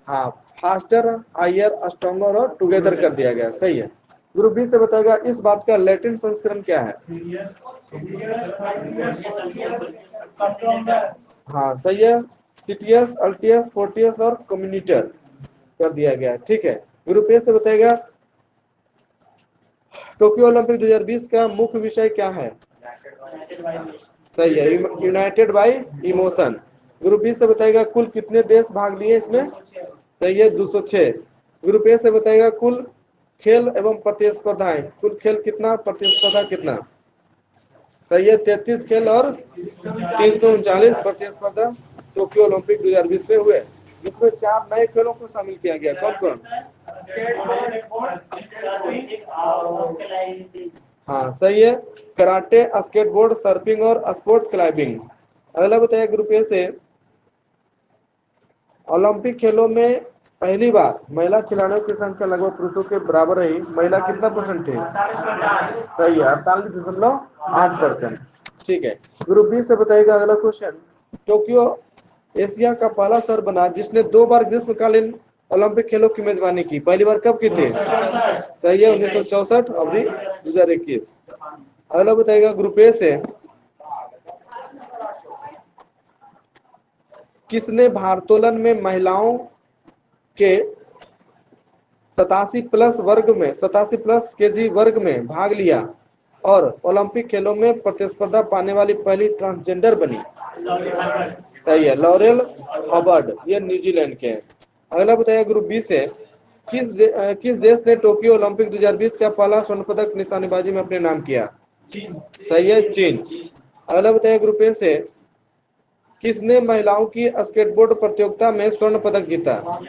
हाँ, फास्टर हायर स्ट्रॉन्गर और टुगेदर कर दिया गया, सही है। ग्रुप बी से बताएगा, इस बात का लैटिन संस्करण क्या है? हाँ सही है, सिटियस, अल्टियस, फोर्टियस और कम्युनिटर कर दिया गया, ठीक है। ग्रुप ए से बताएगा, टोक्यो ओलंपिक 2020 का मुख्य विषय क्या है? सही है, united by emotion. Group B से बताएगा, कुल कितने देश भाग लिए इसमें? सही है, 206। ग्रुप ए से बताएगा, कुल खेल एवं प्रतिस्पर्धाएं, कुल खेल कितना, प्रतिस्पर्धा कितना? सही है, 33 खेल और 339 प्रतिस्पर्धा टोक्यो ओलंपिक 2020 में हुए, जिसमें 4 नए खेलों को शामिल किया गया। कौन कौन? हाँ सही है, कराटे, स्केटबोर्ड, सर्फिंग और स्पोर्ट क्लाइंबिंग। अगला बताइए ग्रुप ए से, ओलंपिक खेलों में पहली बार महिला खिलाड़ियों की संख्या लगभग पुरुषों के बराबर रही, महिला कितना परसेंट थी? सही है, 48.8%, ठीक है। ग्रुप बी से बताइएगा अगला क्वेश्चन, टोक्यो एशिया का पहला शहर बना जिसने 2 बार ग्रीष्मकालीन ओलंपिक खेलों की मेजबानी की, पहली बार कब की थी? सही है, 1964 और 2021। अगला बताइएगा ग्रुप ए से, किसने भारोत्तोलन में महिलाओं के 87+ केजी वर्ग में भाग लिया और ओलंपिक खेलों में प्रतिस्पर्धा पाने वाली पहली ट्रांसजेंडर बनी? सही है, लॉरेल हॉबर्ड, ये न्यूजीलैंड के हैं। अगला बताइए ग्रुप बी से, किस देश ने टोक्यो ओलंपिक 2020 का पहला स्वर्ण पदक निशानेबाजी में अपने नाम किया? सही है, चीन। अगला बताइए ग्रुप ए से, किसने महिलाओं की स्केटबोर्ड प्रतियोगिता में स्वर्ण पदक जीता?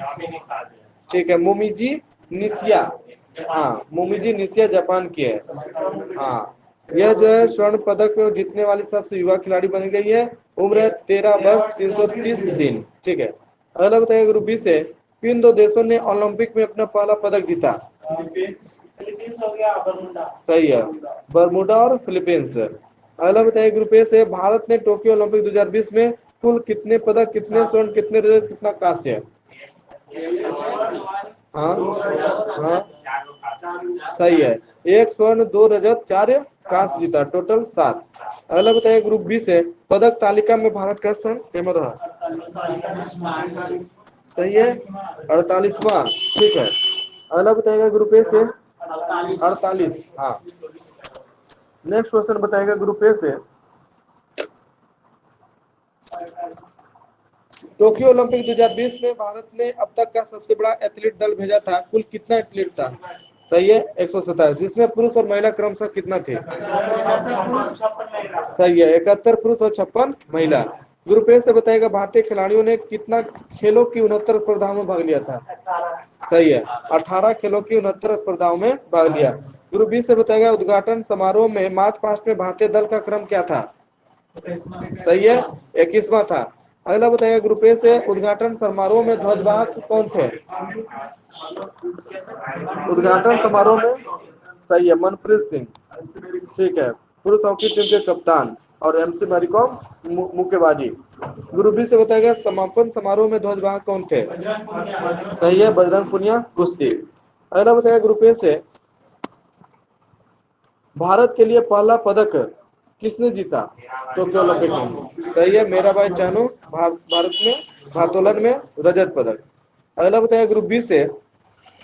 ठीक है, मोमिजी निशिया, हाँ मोमिजी निशिया जापान की है। हाँ, यह जो है स्वर्ण पदक जीतने वाली सबसे युवा खिलाड़ी बन गई है, उम्र है 13 वर्ष 330 दिन, ठीक है। अगला बताइए ग्रुप बी से, किन 2 देशों ने ओलंपिक में अपना पहला पदक जीता? फिलीपींस हो गया, बरमुडा। सही है, बरमुडा और फिलीपींस। अगला बताइए ग्रुप ए से, भारत ने टोक्यो ओलंपिक 2020 में कुल कितने पदक, कितने स्वर्ण, कितने रजत, कितना कांस्य? हाँ हाँ सही है। 1 स्वर्ण 2 रजत 4 कांस्य जीता, टोटल 7। अगला बताइए ग्रुप बी से पदक तालिका में भारत का स्थान कैसा रहा? सही है, 48वां। ठीक है। अगला बताएगा ग्रुप ए से 48। हाँ, नेक्स्ट क्वेश्चन बताएगा ग्रुप ए से टोक्यो ओलंपिक 2020 में भारत ने अब तक का सबसे बड़ा एथलीट दल भेजा था, कुल कितना एथलीट था? सही है, 127, जिसमें पुरुष और महिला क्रमशः कितना थे? सही है, 71 पुरुष और 56 महिला। ग्रुप ए से बताएगा भारतीय खिलाड़ियों ने कितना खेलों की 69 स्पर्धाओं में भाग लिया था? सही है, 18 खेलों की 69 स्पर्धाओं में भाग लिया। ग्रुप बी से बताएगा उद्घाटन समारोह में मार्च पास्ट में भारतीय दल का क्रम क्या था? सही है, 21वां था। अगला बताइए ग्रुप ए से उद्घाटन समारोह में ध्वजवाहक कौन थे? उद्घाटन समारोह में सही है, मनप्रीत सिंह। ठीक है, पुरुष हॉकी टीम के कप्तान और एमसी मैरीकॉम मुक्केबाजी। ग्रुप बी से बताया गया समापन समारोह में ध्वजवाहक कौन थे? सही है, बजरंग पुनिया कुश्ती। अगला बताया ग्रुप ए से भारत के लिए पहला पदक किसने जीता टोक्यो ओलंपिक में? सही है, मेरा भाई चानू भारत में भारोत्तोलन में रजत पदक। अगला बताया ग्रुप बी से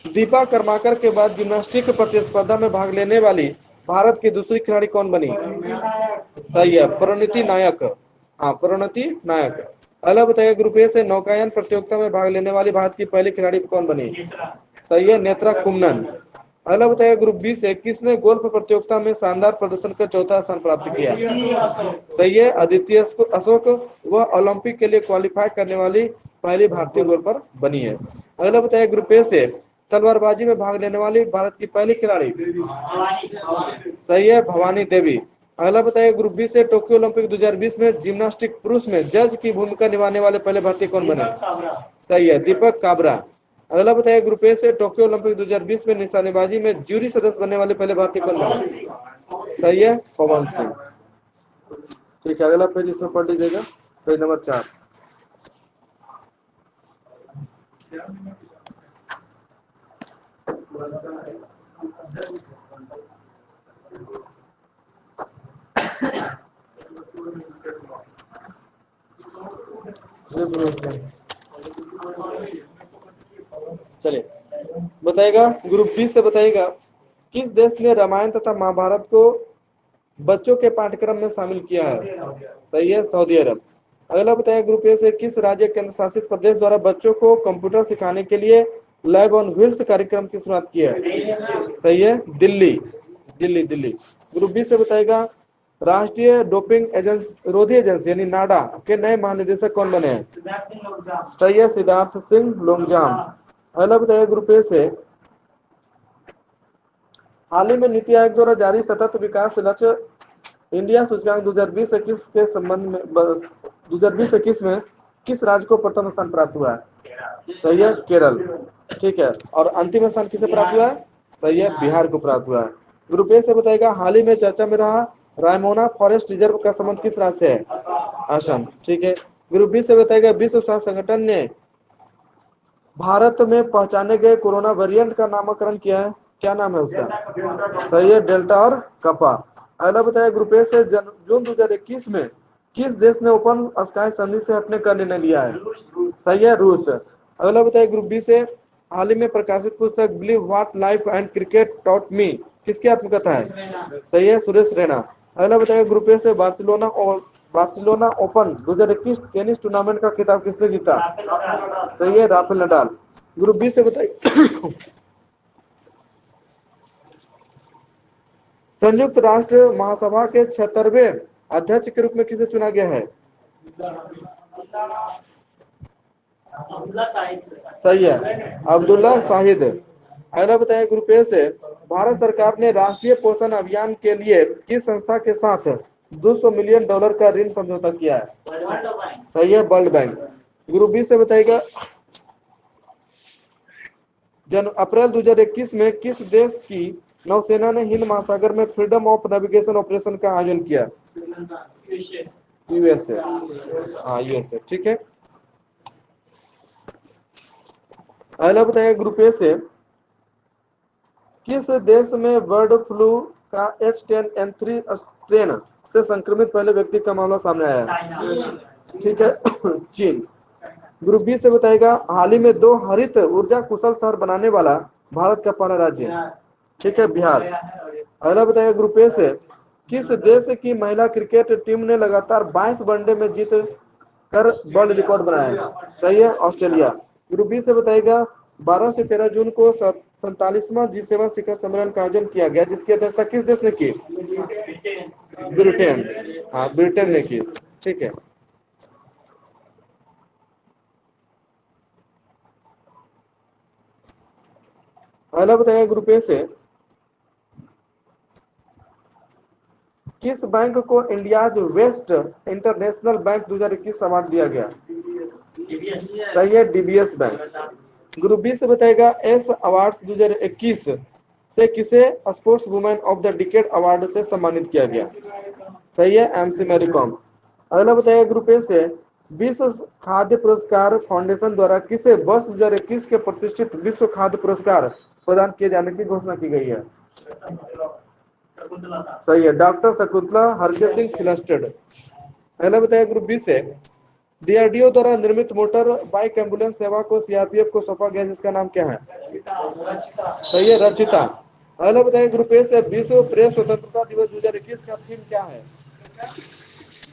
दीपा कर्माकर के बाद जिम्नास्टिक प्रतिस्पर्धा में भाग लेने वाली भारत की दूसरी खिलाड़ी कौन बनी? सही है, परिणीति नायक। हाँ, परिणीति नायक। अगला बताइए ग्रुप ए से नौकायन प्रतियोगिता में भाग लेने वाली भारत की पहली खिलाड़ी कौन बनी? सही है, नेत्रा कुम्मनन। अगला बताइए ग्रुप बी से किसने गोल्फ प्रतियोगिता में शानदार प्रदर्शन कर चौथा स्थान प्राप्त किया? सही है, अदिति अशोक। वह ओलंपिक के लिए क्वालिफाई करने वाली पहली भारतीय गोल्फर बनी है। अगला बताइए ग्रुप ए से तलवारबाजी में भाग लेने वाली भारत की पहली खिलाड़ी? सही है, भवानी देवी। अगला बताइए ग्रुप बी से टोक्यो ओलंपिक 2020 में जिम्नास्टिक पुरुष में जज की भूमिका निभाने वाले पहले भारतीय कौन बने? सही है, दीपक काबरा। अगला बताइए ग्रुप ए से टोक्यो ओलंपिक 2020 में निशानेबाजी में जूरी सदस्य बनने वाले पहले भारतीय कौन बने? सही है, पवन सिंह। ठीक है, अगला पेज इसमें पढ़ लीजिएगा, पेज नंबर 4। चलिए बताएगा ग्रुप बी से बताइएगा किस देश ने रामायण तथा महाभारत को बच्चों के पाठ्यक्रम में शामिल किया है? सही है, सऊदी अरब। अगला बताइए ग्रुप ए से किस राज्य केंद्र शासित प्रदेश द्वारा बच्चों को कंप्यूटर सिखाने के लिए लैब ऑन व्हील्स कार्यक्रम की शुरुआत की है? सही है, दिल्ली। दिल्ली दिल्ली। ग्रुप बी से बताएगा राष्ट्रीय डोपिंग रोधी एजेंसी यानी नाडा के नए महानिदेशक कौन बने हैं? सही है, सिद्धार्थ सिंह लोंगजाम। अगला बताइए ग्रुप ए से हाल ही में नीति आयोग द्वारा जारी सतत विकास लक्ष्य इंडिया सूचकांक 2020-21 के संबंध में 2020-21 में किस राज्य को प्रथम स्थान प्राप्त हुआ है? सही है, केरल। ठीक है, और अंतिम स्थान किसे प्राप्त हुआ है? सही है, बिहार को प्राप्त हुआ है। ग्रुप ए से बताएगा हाल ही में चर्चा में रहा रायमोना फॉरेस्ट रिजर्व का संबंध किस राज्य से है? असम। ठीक है। ग्रुप बी से बताएगा विश्व स्वास्थ्य संगठन ने भारत में पहचाने गए कोरोना वेरिएंट का नामकरण किया है, क्या नाम है उसका? सही है, डेल्टा और कपा। अगला बताया ग्रुप ए से जून 2021 में किस देश ने ओपन स्काई संधि से हटने का निर्णय लिया है? सही है, रूस। अगला बताया ग्रुप बी से हाल ही में प्रकाशित पुस्तक believe what life and cricket taught me किसकी आत्मकथा है? सही है, सुरेश रैना। अगला बताया ग्रुप ए से बार्सिलोना ओपन 2021 टेनिस टूर्नामेंट का खिताब किसने जीता? सही है, राफेल नडाल। ग्रुप बी से बताइए संयुक्त राष्ट्र महासभा के 76वें अध्यक्ष के रूप में किसे चुना गया है? सही है, अब्दुल्ला शाहिद। अगला बताया ग्रुप ए से भारत सरकार ने राष्ट्रीय पोषण अभियान के लिए किस संस्था के साथ $200 मिलियन का ऋण समझौता किया है? सही है, वर्ल्ड बैंक। ग्रुप बी से बताएगा अप्रैल 2021 में किस देश की नौसेना ने हिंद महासागर में फ्रीडम ऑफ नेविगेशन ऑपरेशन का आयोजन किया? यूएसए, हाँ यूएसए, ठीक है। अगला बताइए ग्रुप ए से किस देश में बर्ड फ्लू का H10N3 स्ट्रेन से संक्रमित पहले व्यक्ति का मामला सामने आया है? ठीक है, चीन। ग्रुप बी से बताएगा हाल ही में 2 हरित ऊर्जा कुशल शहर बनाने वाला भारत का पहला राज्य, ठीक है, बिहार। अगला बताएगा ग्रुप ए से किस देश की महिला क्रिकेट टीम ने लगातार 22 वनडे में जीत कर वर्ल्ड रिकॉर्ड बनाया? सही है, ऑस्ट्रेलिया। ग्रुप बी से बताएगा 12 से 13 जून को 47वां G7 शिखर सम्मेलन का आयोजन किया गया, जिसकी अध्यक्षता किस देश ने की? ब्रिटेन, हाँ ब्रिटेन ने की, ठीक है। अगला बताइए ग्रुप ए से किस बैंक को India's best international bank 2021 award दिया गया? सही है, डीबीएस बैंक। ग्रुप बी से बताएगा एस अवार्ड्स 2021 से किसे sports women of the decade award से सम्मानित किया गया? सही है, एमसी मैरी कॉम। अगला बताइए ग्रुप ए से विश्व खाद्य पुरस्कार फाउंडेशन द्वारा किसे वर्ष 2021 के प्रतिष्ठित विश्व खाद्य पुरस्कार प्रदान किए जाने की घोषणा की गई है? सही है, डॉक्टर शकुंतला हरके सिंह खिलस्टेड। अगला बताइए ग्रुप बी से डीआरडीओ द्वारा निर्मित मोटर बाइक एम्बुलेंस सेवा को सीआरपीएफ को सौंपा गया, जिसका नाम क्या है? सही है, रचिता। अगला बताइए ग्रुप ए से विश्व प्रेस स्वतंत्रता दिवस 2021 का थीम क्या है?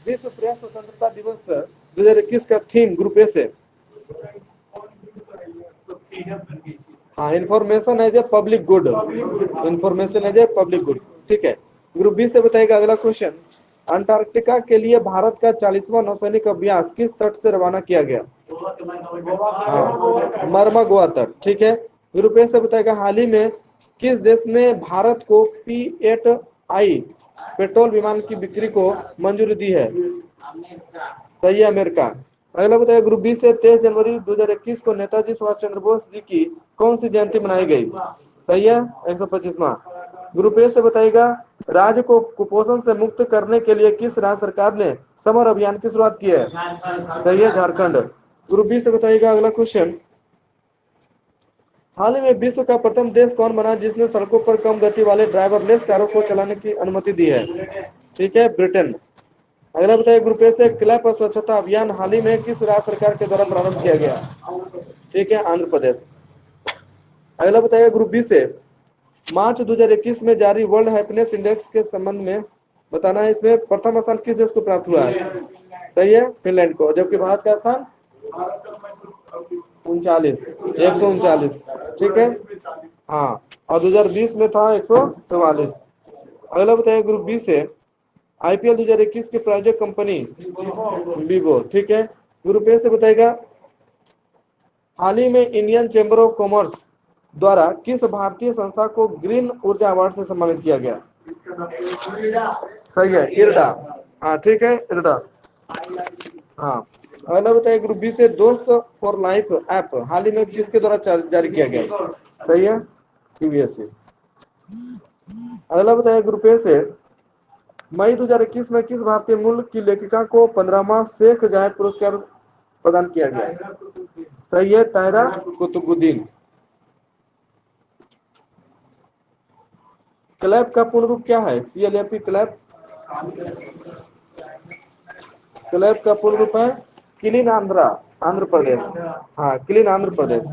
विश्व प्रेस स्वतंत्रता दिवस 2021 का थीम ग्रुप ए से, हाँ, information as a public good, information as a public good, ठीक है। ग्रुप बी से बताएगा अगला क्वेश्चन अंटार्कटिका के लिए भारत का 40वां नौसैनिक अभ्यास किस तट से रवाना किया गया? हाँ, मरमा गोवा तट, ठीक है। ग्रुप ए से बताएगा हाल ही में किस देश ने भारत को P-8I पेट्रोल विमान की बिक्री को मंजूरी दी है? सही है, अमेरिका। अगला बताइए ग्रुप बी से 23 जनवरी 2021 को नेताजी सुभाष चंद्र बोस जी की कौन सी जयंती मनाई गई? सही है, 125वां। ग्रुप ए से बताइएगा राज्य को कुपोषण से मुक्त करने के लिए किस राज्य सरकार ने समर अभियान की शुरुआत की है? सही है, झारखंड। ग्रुप बी से बताइएगा अगला क्वेश्चन हाल ही में विश्व का प्रथम देश कौन बना जिसने सड़कों पर कम गति वाले ड्राइवरलेस कारों को चलाने की अनुमति दी है? ठीक है, ब्रिटेन। अगला बताइए ग्रुप ए से क्लब स्वच्छता अभियान हाल ही में किस राज्य सरकार के द्वारा प्रारंभ किया गया? ठीक है, आंध्र प्रदेश। अगला बताइए ग्रुप बी से मार्च 2021 में जारी वर्ल्ड हैप्पीनेस इंडेक्स के संबंध में बताना है, इसमें प्रथम स्थान किस देश को प्राप्त हुआ है? सही है, फिनलैंड को। जबकि भारत का स्थान 139, ठीक है, हाँ, और 2020 में था 144। अगला बताइए ग्रुप बी से आईपीएल 2021 की प्रायोजक कंपनी वीवो, ठीक है। ग्रुप ए से बताएगा हाल ही में इंडियन चैम्बर ऑफ कॉमर्स द्वारा किस भारतीय संस्था को ग्रीन ऊर्जा अवार्ड से सम्मानित किया गया? सही है, इरडा, हाँ ठीक है, इरडा, हाँ। अगला बताइए ग्रुप बी से दोस्त फॉर लाइफ ऐप हाल ही में किसके द्वारा जारी किया गया? सही है, सीबीएसई। अगला बताइए ग्रुप ए से मई 2021 में किस भारतीय मूल की लेखिका को 15वां शेख जायद पुरस्कार प्रदान किया गया? सही है, ताहिरा कुतुबुद्दीन। क्लैप का पूर्ण रूप क्या है? CLAP क्लैप, क्लैप का पूर्ण रूप है क्लीन आंध्रा, आंध्र प्रदेश, हाँ, क्लीन आंध्र प्रदेश।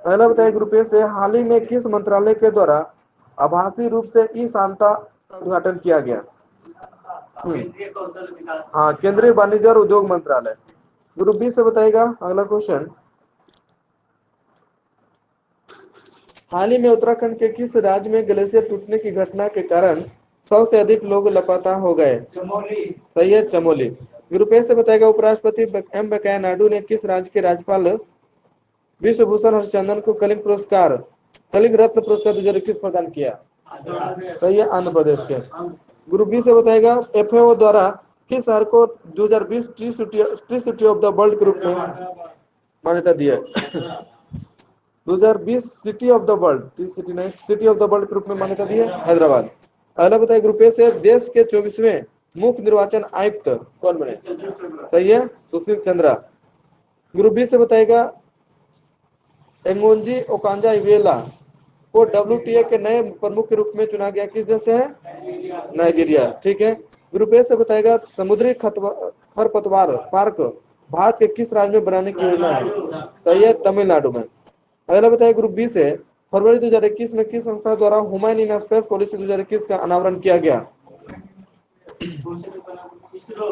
अगला बताइए ग्रुप ए से हाल ही में किस मंत्रालय के द्वारा आभासी रूप से ई शांता का उद्घाटन किया गया? हाँ, केंद्रीय वाणिज्य और उद्योग मंत्रालय। ग्रुप बी से बताएगा अगला क्वेश्चन हाल ही में उत्तराखंड के किस राज्य में ग्लेशियर टूटने की घटना के कारण 100 से अधिक लोग लापता हो गए? सही है, चमोली। ग्रुप ए से बताएगा उपराष्ट्रपति एम वेंकैया नायडू ने किस राज्य के राज्यपाल विश्वभूषण हरिचंदन को कलिंग रत्न पुरस्कार 2021 प्रदान किया? सही है, आंध्र प्रदेश के। ग्रुप बी से बताएगा FAO द्वारा किस शहर को 2020 tree city of the world के रूप में मान्यता दी है? 2020 city of the world, city of the world के रूप में मान्यता दी है, हैदराबाद। अगला बताइए ग्रुप ए से देश के 24वें मुख्य निर्वाचन आयुक्त कौन बने? सही है, सुशील चंद्रा। ग्रुप बी से बताएगा एंगोंजी ओकांजा इवेला को WTA के नए प्रमुख के रूप में चुना गया, किस देश से है? नाइजीरिया। ठीक है। ग्रुप ए से बताएगा समुद्री खरपतवार पार्क भारत के किस राज्य में बनाने की योजना है? सही है, तमिलनाडु में। अगला बताइए ग्रुप बी से फरवरी 2021 में किस संस्था द्वारा हुमायूं इन स्पेस पॉलिसी 2021 का अनावरण किया गया? इसरो।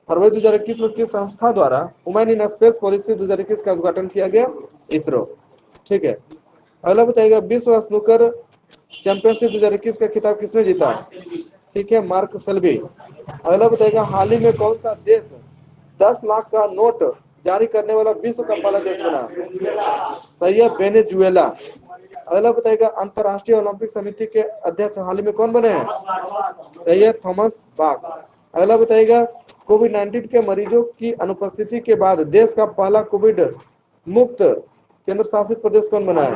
फरवरी 2021 में किस संस्था द्वारा हुमायूं इन स्पेस पॉलिसी 2021 का उद्घाटन किया गया? इसरो। ठीक है। अगला बताइएगा विश्व स्नूकर चैंपियनशिप 2021 का खिताब किसने जीता? ठीक है, मार्क सेल्बी। अगला बताइएगा हाल ही में कौन सा देश 10 लाख का नोट जारी करने वाला विश्व का पहला देश बना? सही है, वेनेजुएला। अगला बताइएगा अंतरराष्ट्रीय ओलंपिक समिति के अध्यक्ष हाल ही में कौन बने हैं? सही है, थॉमस बाक। अगला बताइएगा कोविड-19 के मरीजों की अनुपस्थिति के बाद देश का पहला कोविड मुक्त केंद्र शासित प्रदेश कौन बना है?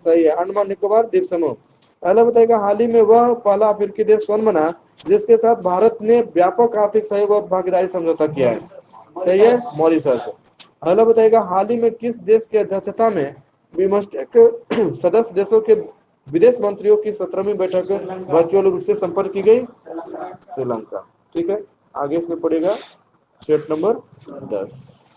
सही है, अंडमान निकोबार द्वीप समूह। अगला बताइएगा हाल ही में वह पहला अफ्रीकी देश कौन बना जिसके साथ भारत ने व्यापक आर्थिक सहयोग और भागीदारी समझौता किया है? सही है, मॉरिशस। अगला बताइएगा हाल ही में किस देश की अध्यक्षता में बिम्स्टेक सदस्य देशों के विदेश मंत्रियों की 17वीं बैठक वर्चुअल रूप से संपन्न की गई? श्रीलंका। ठीक है, आगे इसमें पड़ेगा सेट नंबर 10।